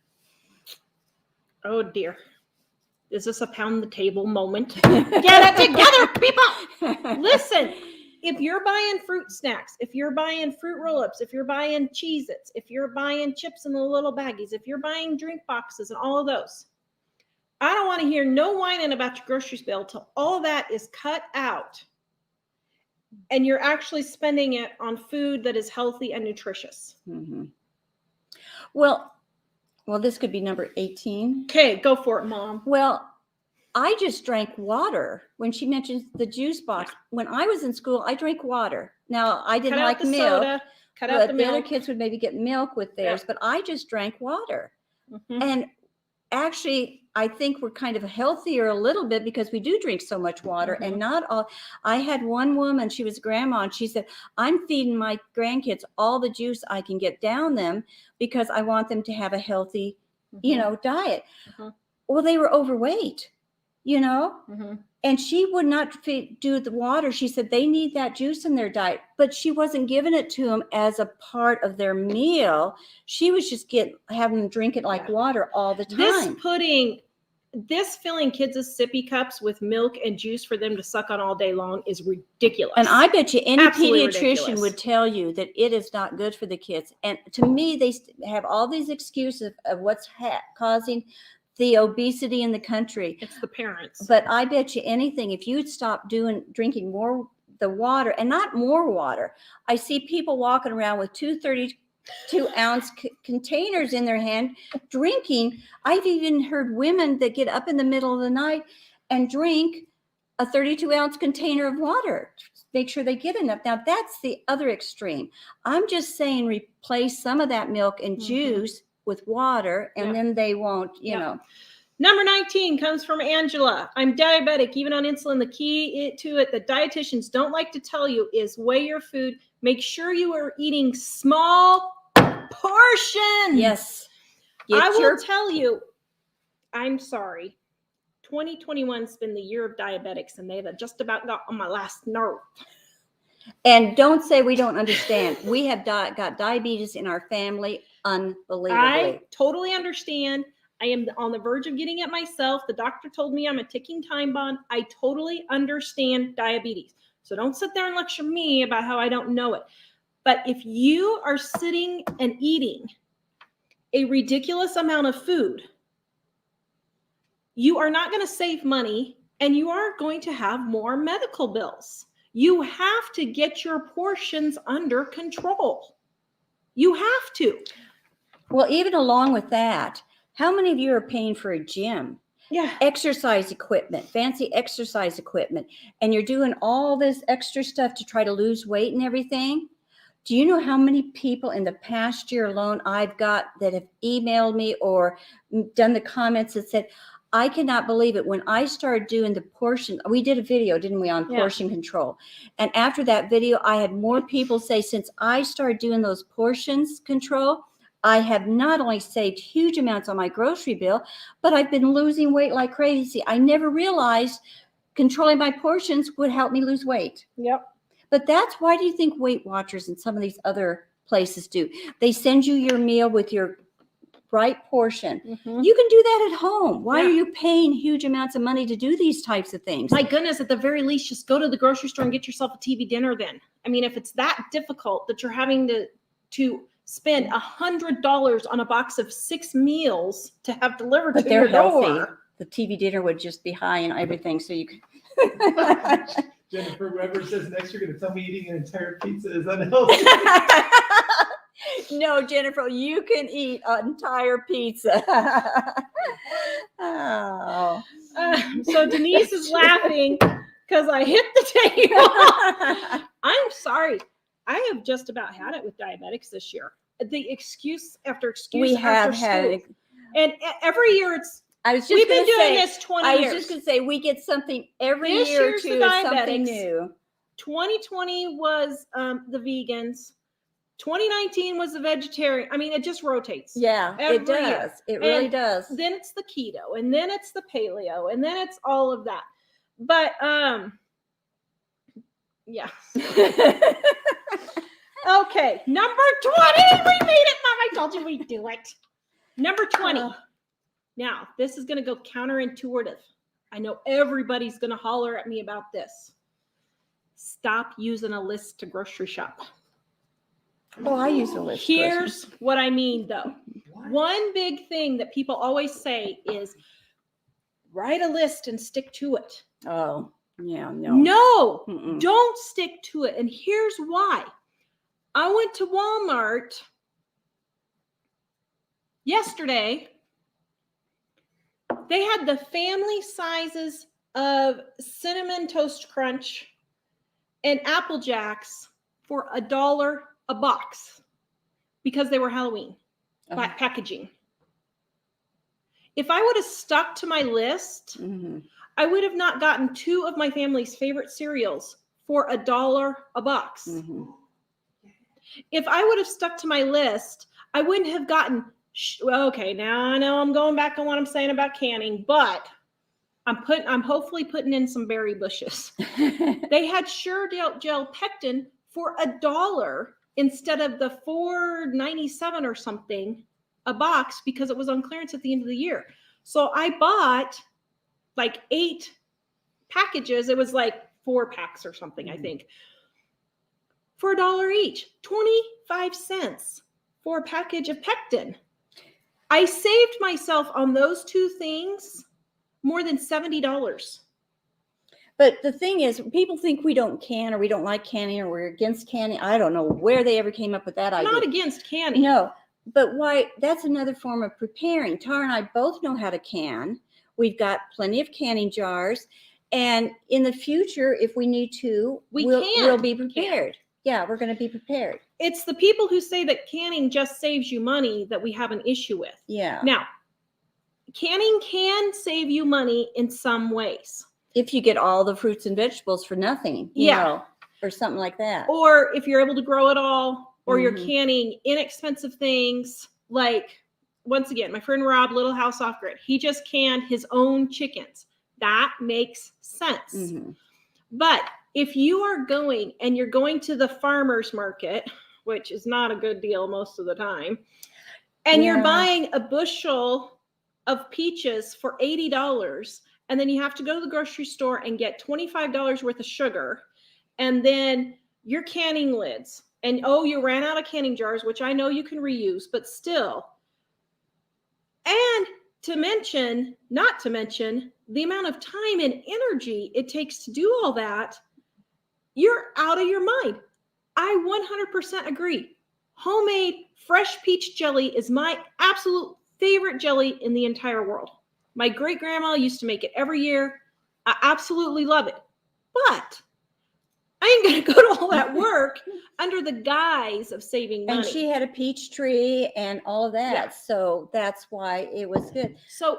Oh dear. Is this a pound the table moment? Get it together, people. Listen, if you're buying fruit snacks, if you're buying fruit roll-ups, if you're buying Cheez-Its, if you're buying chips in the little baggies, if you're buying drink boxes and all of those, I don't want to hear no whining about your groceries bill till all of that is cut out and you're actually spending it on food that is healthy and nutritious. Mm-hmm. Well, this could be number 18. Okay, go for it, Mom. Well, I just drank water when she mentioned the juice box. When I was in school, I drank water. Now, I didn't like milk. Soda, cut out but the the other milk. kids would maybe get milk with theirs, but I just drank water. Mm-hmm. And actually, I think we're kind of healthier a little bit because we do drink so much water. Mm-hmm. And not all. I had one woman, she was grandma, and she said, I'm feeding my grandkids all the juice I can get down them because I want them to have a healthy, diet. Mm-hmm. Well, they were overweight, Mm-hmm. and she would not do the water. She said they need that juice in their diet, but she wasn't giving it to them as a part of their meal. She was just having them drink it like water all the time. This filling kids' sippy cups with milk and juice for them to suck on all day long is ridiculous. And I bet you any Absolutely pediatrician ridiculous. would tell you that it is not good for the kids. And to me, they have all these excuses of what's causing the obesity in the country. It's the parents. But I bet you anything, if you'd stop drinking more the water, and not more water. I see people walking around with 232-ounce containers in their hand drinking. I've even heard women that get up in the middle of the night and drink a 32-ounce container of water. Make sure they get enough. Now, that's the other extreme. I'm just saying replace some of that milk and juice with water, and then they won't, Number 19 comes from Angela. I'm diabetic, even on insulin. The key to it that dietitians don't like to tell you is weigh your food. Make sure you are eating small portions. Yes. I will tell you, I'm sorry. 2021's been the year of diabetics, and they've just about got on my last nerve. And don't say we don't understand. We have got diabetes in our family, unbelievably. I totally understand. I am on the verge of getting it myself. The doctor told me I'm a ticking time bomb. I totally understand diabetes. So don't sit there and lecture me about how I don't know it. But if you are sitting and eating a ridiculous amount of food, you are not going to save money, and you are going to have more medical bills. You have to get your portions under control. You have to. Well, even along with that, how many of you are paying for a gym? Yeah. Exercise equipment, fancy exercise equipment, and you're doing all this extra stuff to try to lose weight and everything? Do you know how many people in the past year alone I've got that have emailed me or done the comments that said, I cannot believe it. When I started doing the portion, we did a video, didn't we, on portion control. And after that video, I had more people say, since I started doing those portions control, I have not only saved huge amounts on my grocery bill, but I've been losing weight like crazy. I never realized controlling my portions would help me lose weight. Yep. But why do you think Weight Watchers and some of these other places do? They send you your meal with your right portion. Mm-hmm. You can do that at home. Why are you paying huge amounts of money to do these types of things? My goodness, at the very least, just go to the grocery store and get yourself a TV dinner then. I mean, if it's that difficult that you're having to spend $100 on a box of 6 meals to have delivered to your door. The TV dinner would just be high in everything, so you could. Jennifer Weber says next you're going to tell me eating an entire pizza is unhealthy. No, Jennifer, you can eat an entire pizza. Oh. So Denise is laughing because I hit the table. I'm sorry. I have just about had it with diabetics this year. The excuse after excuse. We have after had school. And every year it's. We've been doing this 20 years. I was just going to say we get something every This year or year's two. the Is something diabetics. new. 2020 was the vegans. 2019 was the vegetarian. I mean, it just rotates. Yeah, it does. Year. It really And does. Then it's the keto, and then it's the paleo, and then it's all of that. But yeah. Okay, number 20. We made it, Mom. I told you we'd do it. Number 20. Now, this is going to go counterintuitive. I know everybody's going to holler at me about this. Stop using a list to grocery shop. Oh, I use a list. Here's what I mean, though. One big thing that people always say is, write a list and stick to it. Oh, yeah, no. No, Mm-mm. don't stick to it. And here's why. I went to Walmart yesterday. They had the family sizes of Cinnamon Toast Crunch and Apple Jacks for $1 a box because they were Halloween packaging. If I would have stuck to my list, Mhm. I would have not gotten 2 of my family's favorite cereals for $1 a box. Mhm. If I would have stuck to my list, I wouldn't have gotten, okay, now I know I'm going back on what I'm saying about canning, but I'm hopefully putting in some berry bushes. They had Sure Gel Pectin for $1 instead of the $4.97 or something a box because it was on clearance at the end of the year. So I bought like 8 packages. It was like 4 packs or something, I think, for $1 each, 25 cents for a package of pectin. I saved myself on those 2 things more than $70. But the thing is, people think we don't can or we don't like canning or we're against canning. I don't know where they ever came up with that idea. Not against canning. No, but why? That's another form of preparing. Tara and I both know how to can. We've got plenty of canning jars. And in the future, if we need to, we'll be prepared. Yeah, we're going to be prepared. It's the people who say that canning just saves you money that we have an issue with. Yeah. Now, canning can save you money in some ways. If you get all the fruits and vegetables for nothing, you know, or something like that. Or if you're able to grow it all, or you're canning inexpensive things. Like, once again, my friend Rob, Little House Off Grid, he just canned his own chickens. That makes sense. Mm-hmm. But if you are going and you're going to the farmer's market, which is not a good deal most of the time, and you're buying a bushel of peaches for $80, and then you have to go to the grocery store and get $25 worth of sugar, and then your canning lids, and you ran out of canning jars, which I know you can reuse, but still. And not to mention the amount of time and energy it takes to do all that, you're out of your mind. I 100% agree. Homemade fresh peach jelly is my absolute favorite jelly in the entire world. My great-grandma used to make it every year. I absolutely love it. But I ain't going to go to all that work under the guise of saving money. And she had a peach tree and all of that. Yeah. So that's why it was good. So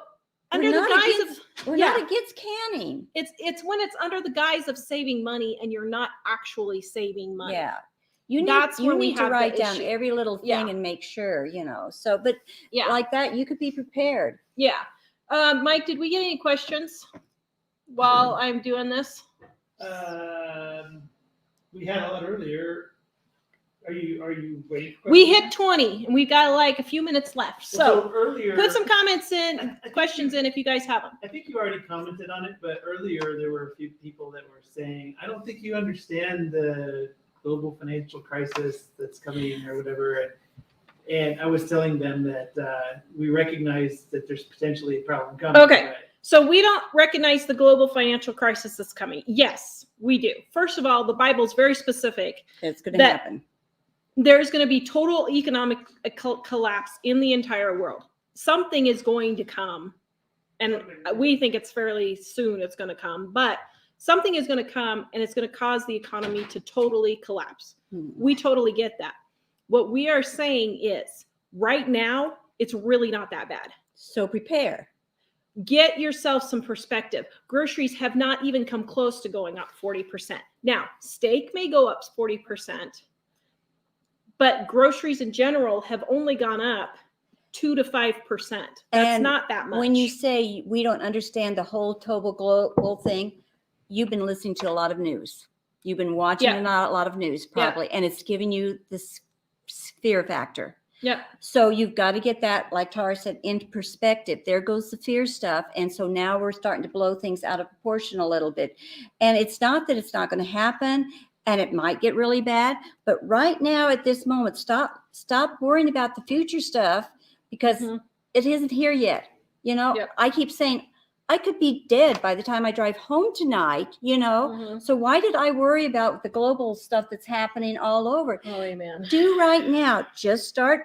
under the guise of... We're not against canning. It's when it's under the guise of saving money and you're not actually saving money. Yeah. You need to write down every little thing and make sure, So, but like that, you could be prepared. Yeah. Mike, did we get any questions while I'm doing this? We had a lot earlier. Are you waiting for We questions? hit 20 and we've got like a few minutes left. So earlier, put some comments in, I think questions in if you guys have them. I think you already commented on it, but earlier there were a few people that were saying, I don't think you understand the global financial crisis that's coming or whatever. And I was telling them that we recognize that there's potentially a problem coming. Okay. But So we don't recognize the global financial crisis that's coming. Yes, we do. First of all, the Bible is very specific. It's going to happen. There's going to be total economic collapse in the entire world. Something is going to come, and we think it's fairly soon it's going to come, but something is going to come and it's going to cause the economy to totally collapse. We totally get that. What we are saying is right now, it's really not that bad. So prepare. Get yourself some perspective. Groceries have not even come close to going up 40%. Now, steak may go up 40%, but groceries in general have only gone up 2 to 5%. That's not that much. When you say we don't understand the whole total global thing, you've been listening to a lot of news. You've been watching a lot of news probably, and it's giving you this fear factor. Yeah. So you've got to get that, like Tara said, into perspective. There goes the fear stuff. And so now we're starting to blow things out of proportion a little bit. And it's not that it's not going to happen and it might get really bad. But right now at this moment, stop worrying about the future stuff because it isn't here yet. I keep saying, I could be dead by the time I drive home tonight, you know? Mhm. So why did I worry about the global stuff that's happening all over? Oh, amen. Do right now. Just start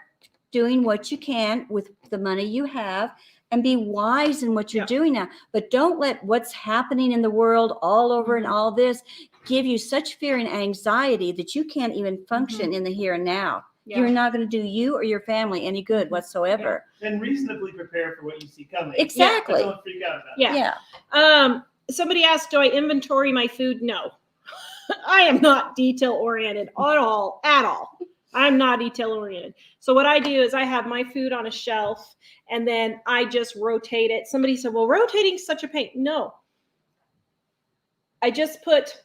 doing what you can with the money you have and be wise in what you're Yeah. doing now. But don't let what's happening in the world all over and all this give you such fear and anxiety that you can't even function in the here and now. Yeah. You're not going to do you or your family any good whatsoever. And reasonably prepare for what you see coming. Exactly. But don't freak out about Yeah. it. Yeah. Somebody asked, do I inventory my food? No. I am not detail oriented at all. I'm not detail oriented. So what I do is I have my food on a shelf and then I just rotate it. Somebody said, well, rotating is such a pain. No. I just put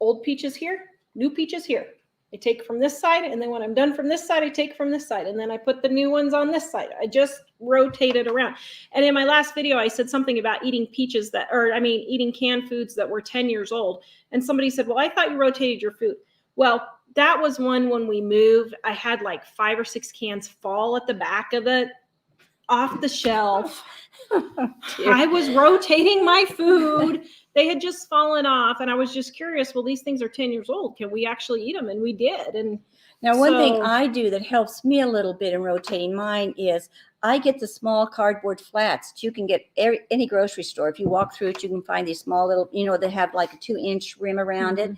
old peaches here, new peaches here. I take from this side, and then when I'm done from this side, I take from this side, and then I put the new ones on this side. I just rotate it around. And in my last video, I said something about eating peaches eating canned foods that were 10 years old. And somebody said, well, I thought you rotated your food. Well, that was one when we moved. I had like 5 or 6 cans fall at the back of it off the shelf. I was rotating my food. They had just fallen off, and I was just curious. Well, these things are 10 years old. Can we actually eat them? And we did. And Now, one thing so- I do that helps me a little bit in rotating mine is I get the small cardboard flats that you can get any grocery store. If you walk through it, you can find these small little, they have like a 2-inch rim around it.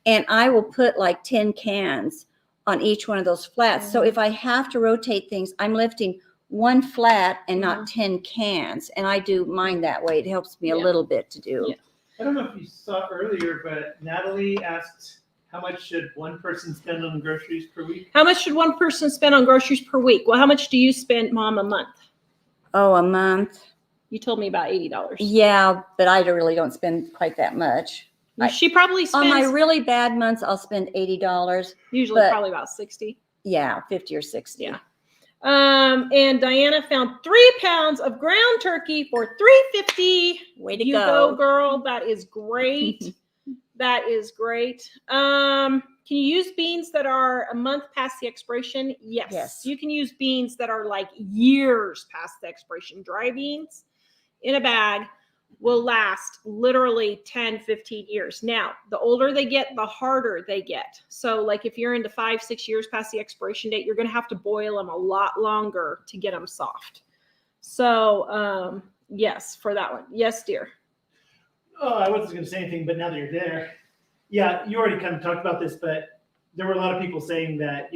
And I will put like 10 cans on each one of those flats. So if I have to rotate things, I'm lifting one flat and not 10 cans. And I do mine that way. It helps me a little bit to do. Yeah. I don't know if you saw earlier, but Natalie asked, how much should one person spend on groceries per week? How much should one person spend on groceries per week? Well, how much do you spend, Mom, a month? Oh, a month? You told me about $80. Yeah, but I really don't spend quite that much. She probably On my spends really bad months, I'll spend $80. usually but- probably about 60. Yeah, 50 or 60. Yeah. And Diana found 3 pounds of ground turkey for $3.50. Way to You go. go, girl. That is great. That is great. Can you use beans that are a month past the expiration? Yes. Yes. You can use beans that are like years past the expiration. Dry beans in a bag will last literally 10, 15 years. Now, the older they get, the harder they get. So like if you're into 5, 6 years past the expiration date, you're going to have to boil them a lot longer to get them soft. So, yes, for that one. Yes, dear. Oh, I wasn't going to say anything, but now that you're there. Yeah, you already kind of talked about this, but there were a lot of people saying that,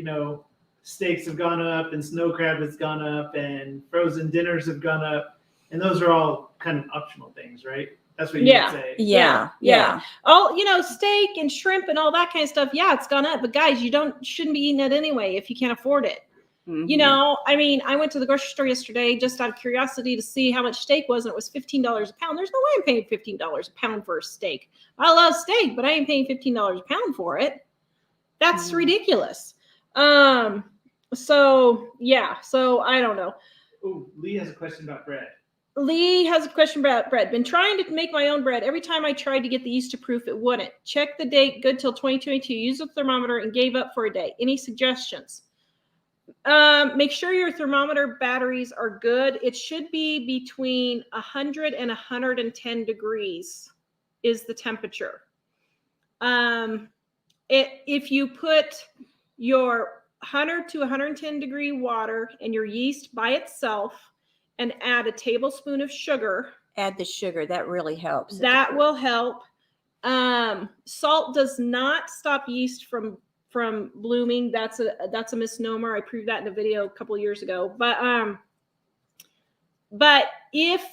steaks have gone up and snow crab has gone up and frozen dinners have gone up. And those are all kind of optional things, right? That's what you would say. Yeah. All, steak and shrimp and all that kind of stuff. Yeah, it's gone up. But guys, shouldn't be eating it anyway if you can't afford it. Mhm. I went to the grocery store yesterday just out of curiosity to see how much steak was, and it was $15 a pound. There's no way I'm paying $15 a pound for a steak. I love steak, but I ain't paying $15 a pound for it. That's ridiculous. So I don't know. Oh, Lee has a question about bread. Lee has a question about bread. Been trying to make my own bread. Every time I tried to get the yeast to proof, it wouldn't. Check the date, good till 2022. Use a thermometer and gave up for a day. Any suggestions? Make sure your thermometer batteries are good. It should be between 100 and 110 degrees is the temperature. If you put your 100 to 110 degree water and your yeast by itself and add a tablespoon of sugar, Add the sugar. That really helps. that will help. Salt does not stop yeast from blooming. That's a misnomer. I proved that in a video a couple of years ago. But if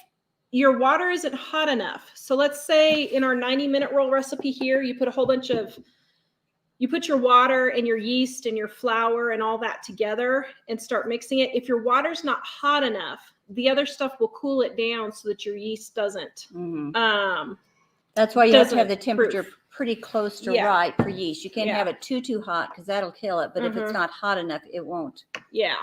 your water isn't hot enough, so let's say in our 90-minute roll recipe here, you put your water and your yeast and your flour and all that together and start mixing it. If your water's not hot enough, the other stuff will cool it down so that your yeast doesn't. Mhm. That's why you have to have the doesn't temperature proof. pretty close to Yeah. right for yeast. You can't Yeah. have it too hot because that'll kill it. But if it's not hot enough, it won't. Yeah.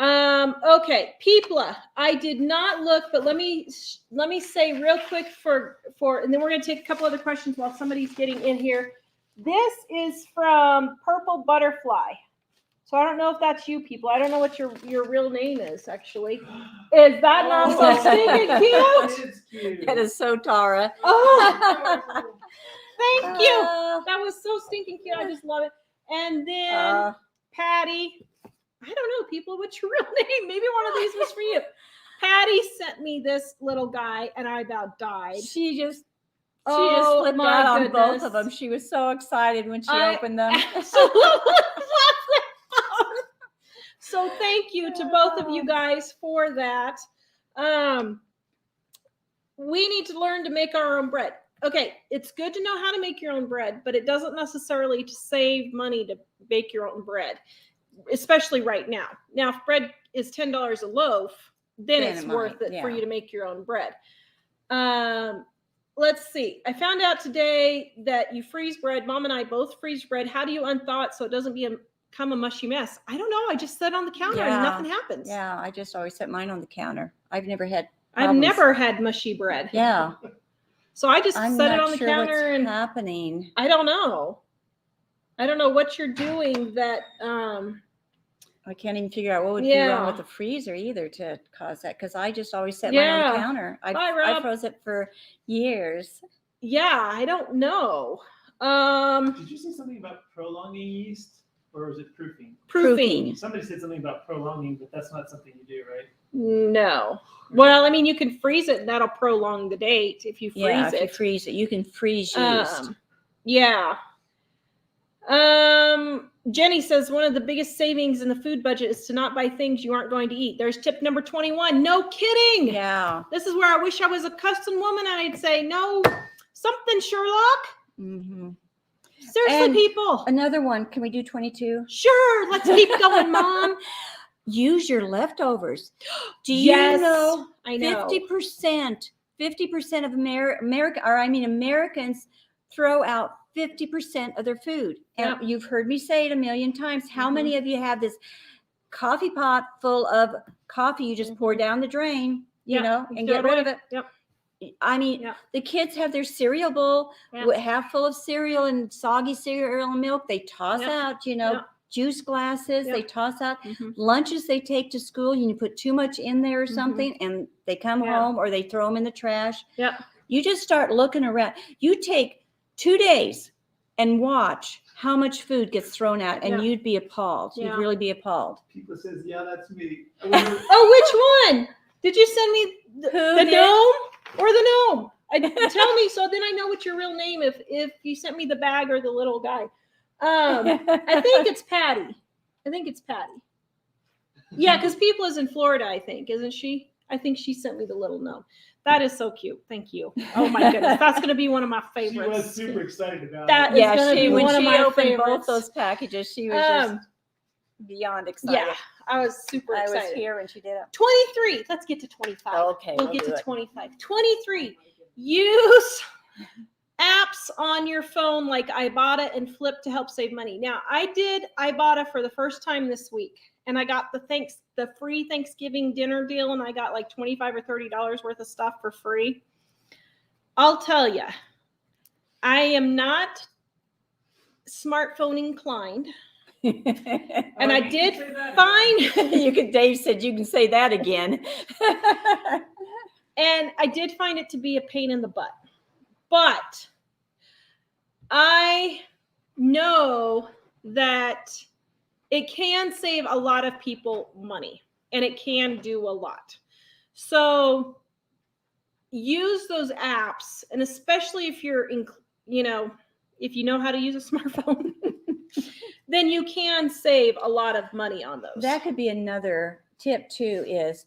Okay. Pipla. I did not look, but let me say real quick and then we're going to take a couple other questions while somebody's getting in here. This is from Purple Butterfly. So I don't know if that's you people. I don't know what your real name is actually. Is that not so stinking cute? It's you. That is so Tara. Oh, thank you. Uh, That was so stinking cute. I just love it. And then Patty, I don't know, people, what's your real name? Maybe one of these was for you. Patty sent me this little guy, and I about died. she just Oh, flipped my out on both goodness. of them. She was so excited when she I opened them. absolutely love them. So thank you to both of you guys for that. We need to learn to make our own bread. Okay, it's good to know how to make your own bread, but it doesn't necessarily to save money to bake your own bread, especially right now. Now, if bread is $10 a loaf, then it's worth it for you to make your own bread. Let's see. I found out today that you freeze bread. Mom and I both freeze bread. How do you unthaw it so it doesn't become a mushy mess? I don't know. I just set it on the counter and nothing happens. Yeah, I just always set mine on the counter. I've never had I've never had mushy bread. Yeah. So I just I'm set it not on the sure counter what's and happening. I don't know. I don't know what you're doing that I can't even figure out what would be wrong with the freezer either to cause that, because I just always set mine on the counter. I froze it for years. Yeah, I don't know. Did you say something about prolonging yeast, or was it proofing? Proofing. Somebody said something about prolonging, but that's not something you do, right? No. Well, I mean, you can freeze it and that'll prolong the date if you freeze it. If you freeze it, you can freeze yeast. Yeah. Jenny says one of the biggest savings in the food budget is to not buy things you aren't going to eat. There's tip number 21. No kidding. Yeah. This is where I wish I was a custom woman and I'd say, no, something, Sherlock. Mm-hmm. Seriously, And people. Another one. Can we do 22? Sure. Let's keep going, Mom. Use your leftovers. Do you know? I know. 50% of Americans throw out 50% of their food. And you've heard me say it a million times. How many of you have this coffee pot full of coffee you just pour down the drain, you know, and get rid of it? Yep. I mean, the kids have their cereal bowl half full of cereal and soggy cereal and milk. They toss out, you know, juice glasses. They toss out lunches they take to school. You put too much in there or something, and they come home or they throw them in the trash. Yeah. You just start looking around. You take 2 days and watch how much food gets thrown out, and you'd be appalled. You'd really be appalled. People says, yeah, that's me. Oh, which one? Did you send me the gnome or the gnome? Tell me so then I know what your real name if you sent me the bag or the little guy. I think it's Patty. Yeah, because People is in Florida, I think, isn't she? I think she sent me the little gnome. That is so cute. Thank you. Oh my goodness, that's going to be one of my favorites. She was super excited about that it. Is going to be one of my opened favorites. both those packages, she was just beyond excited. Yeah, I was super excited. I was here when she did it. 23. Let's get to 25. Okay, we'll get to 25. 23. Use apps on your phone like Ibotta and Flip to help save money. Now, I did Ibotta for the first time this week, and I got the free Thanksgiving dinner deal, and I got like $25 or $30 worth of stuff for free. I'll tell you, I am not smartphone inclined. And I did find Dave said you can say that again. And I did find it to be a pain in the butt. But I know that it can save a lot of people money, and it can do a lot. So use those apps, and especially if you're if you know how to use a smartphone, then you can save a lot of money on those. That could be another tip too, is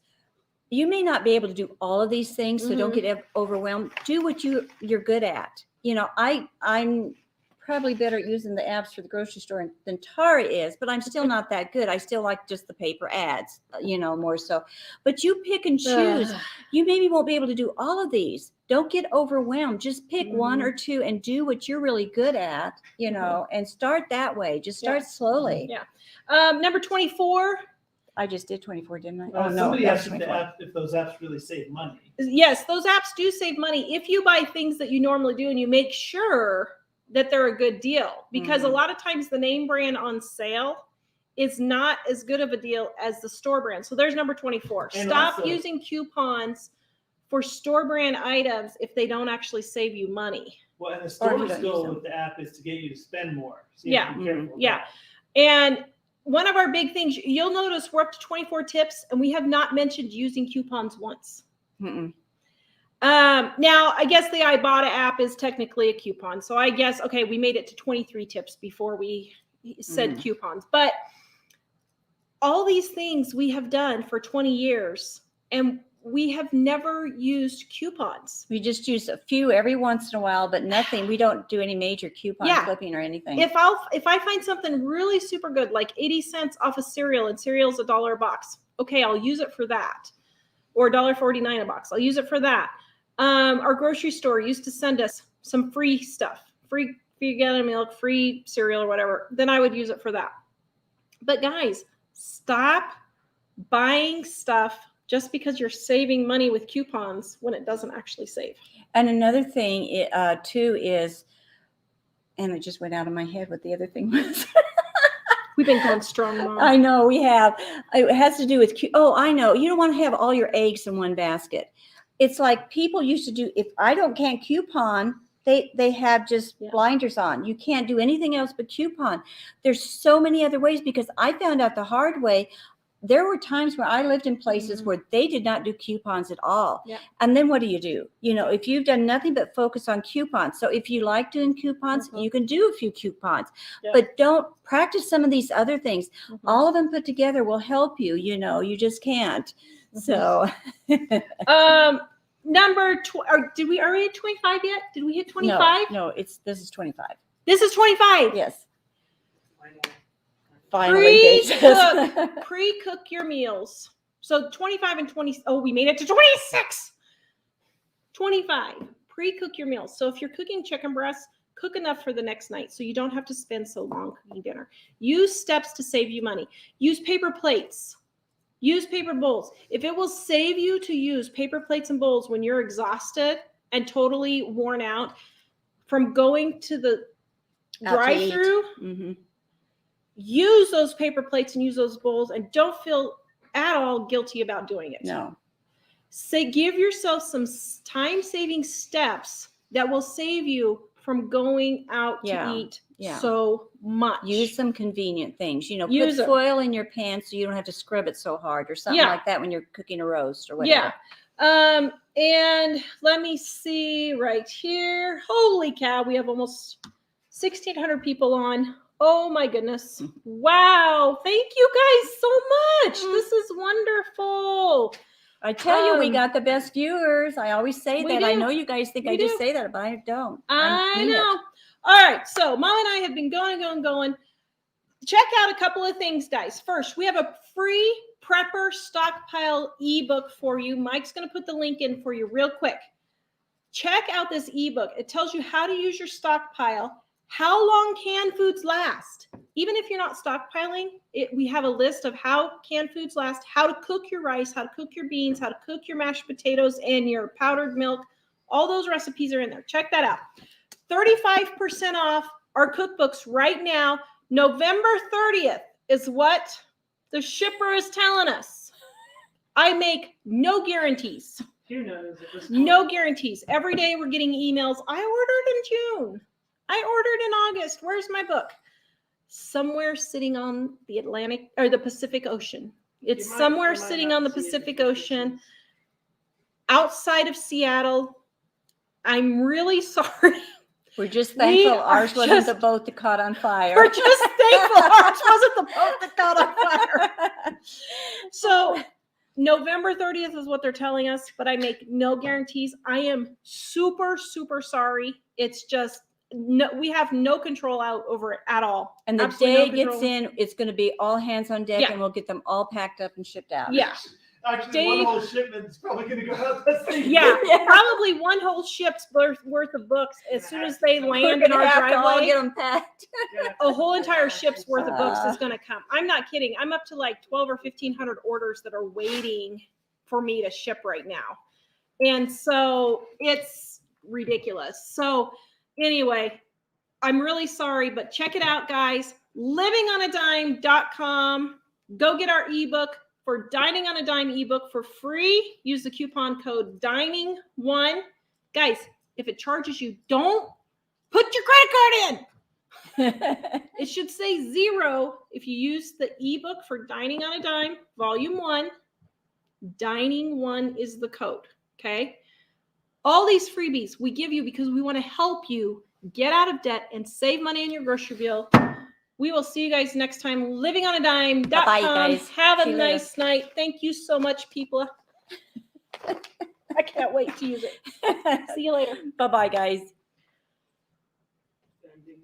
you may not be able to do all of these things, so don't get overwhelmed. Do what you're good at. You know, I'm probably better at using the apps for the grocery store than Tara is, but I'm still not that good. I still like just the paper ads, more so. But you pick and choose. You maybe won't be able to do all of these. Don't get overwhelmed. Just pick one or two and do what you're really good at, and start that way. Just start slowly. Yeah. Number 24. I just did 24, didn't I? Oh, no. Somebody asked if those apps really save money. Yes, those apps do save money if you buy things that you normally do and you make sure that they're a good deal. Because a lot of times the name brand on sale is not as good of a deal as the store brand. So there's number 24. And Stop also, using coupons for store brand items if they don't actually save you money. Well, and the Or if you store's don't use goal them. with the app is to get you to spend more. So you Yeah. have to be careful of Yeah. that. And one of our big things, you'll notice we're up to 24 tips and we have not mentioned using coupons once. Mm-mm. Now, I guess the Ibotta app is technically a coupon. So I guess, okay, we made it to 23 tips before we said coupons. But all these things we have done for 20 years and we have never used coupons. We just use a few every once in a while, but nothing. We don't do any major coupon Yeah. flipping or anything. If I find something really super good, like 80 cents off of cereal, and cereal's $1 a box, okay, I'll use it for that. Or $1.49 a box, I'll use it for that. Our grocery store used to send us some free stuff, free gallon of milk, free cereal or whatever. Then I would use it for that. But guys, stop buying stuff just because you're saving money with coupons when it doesn't actually save. And another thing too is, and it just went out of my head what the other thing was. We've been going strong, Mom. I know we have. It has to do with, I know. You don't want to have all your eggs in one basket. It's like people used to do, if I can't coupon, they have just blinders on. You can't do anything else but coupon. There's so many other ways, because I found out the hard way. There were times where I lived in places where they did not do coupons at all. Yeah. And then what do? If you've done nothing but focus on coupons. So if you like doing coupons, you can do a few coupons, but don't practice some of these other things. All of them put together will help you, you just can't. So, did we already hit 25 yet? Did we hit 25? No, this is 25. This is 25. Yes. Finally. Finally. Pre-cook your meals. So 25 and 20. Oh, we made it to 26. 25. Pre-cook your meals. So if you're cooking chicken breasts, cook enough for the next night so you don't have to spend so long cooking dinner. Use steps to save you money. Use paper plates. Use paper bowls. If it will save you to use paper plates and bowls when you're exhausted and totally worn out from going to the drive-through, use those paper plates and use those bowls, and don't feel at all guilty about doing it. No. Give yourself some time-saving steps that will save you from going out to eat so much. Use some convenient things. Use put foil in your pan so you don't have to scrub it so hard, or something like that when you're cooking a roast or whatever. Yeah. And let me see right here. Holy cow, we have almost 1,600 people on. Oh my goodness. Wow. Thank you guys so much. This is wonderful. I tell you, we got the best viewers. I always say that. do. I know you guys think I just say that, but I don't. I know. All right. So Mom and I have been going. Check out a couple of things, guys. First, we have a free prepper stockpile ebook for you. Mike's going to put the link in for you real quick. Check out this ebook. It tells you how to use your stockpile, how long canned foods last. Even if you're not stockpiling, we have a list of how canned foods last, how to cook your rice, how to cook your beans, how to cook your mashed potatoes and your powdered milk. All those recipes are in there. Check that out. 35% off our cookbooks right now. November 30th is what the shipper is telling us. I make no guarantees. Who knows? No guarantees. Every day we're getting emails. I ordered in June. I ordered in August. Where's my book? Somewhere sitting on the Atlantic or the Pacific Ocean. It's somewhere sitting on the Pacific Ocean outside of Seattle. I'm really sorry. We're just thankful ours wasn't the boat that caught on fire. We're just thankful ours wasn't the boat that caught on fire. So November 30th is what they're telling us, but I make no guarantees. I am super, super sorry. It's just, we have no control out over it at all. And the Absolutely day it gets in, it's going to be all hands on deck, and we'll get them all packed up and shipped out. Yeah. Actually, Dave, one whole shipment's probably going to go out that same Yeah, day. probably one whole ship's worth of books as soon as they land in our All driveway. get them packed. A whole entire ship's worth of books is going to come. I'm not kidding. I'm up to like 12 or 1,500 orders that are waiting for me to ship right now. And so it's ridiculous. So anyway, I'm really sorry, but check it out, guys. livingonadime.com. Go get our ebook for Dining on a Dime ebook for free. Use the coupon code DINING1. Guys, if it charges you, don't put your credit card in. It should say 0 if you use the ebook for Dining on a Dime, Volume 1. Dining1 is the code, okay? All these freebies we give you because we want to help you get out of debt and save money in your grocery bill. We will see you guys next time. livingonadime.com. Bye-bye, guys. Have See a you later. nice night. Thank you so much, people. I can't wait to use it. See you later. Bye-bye, guys.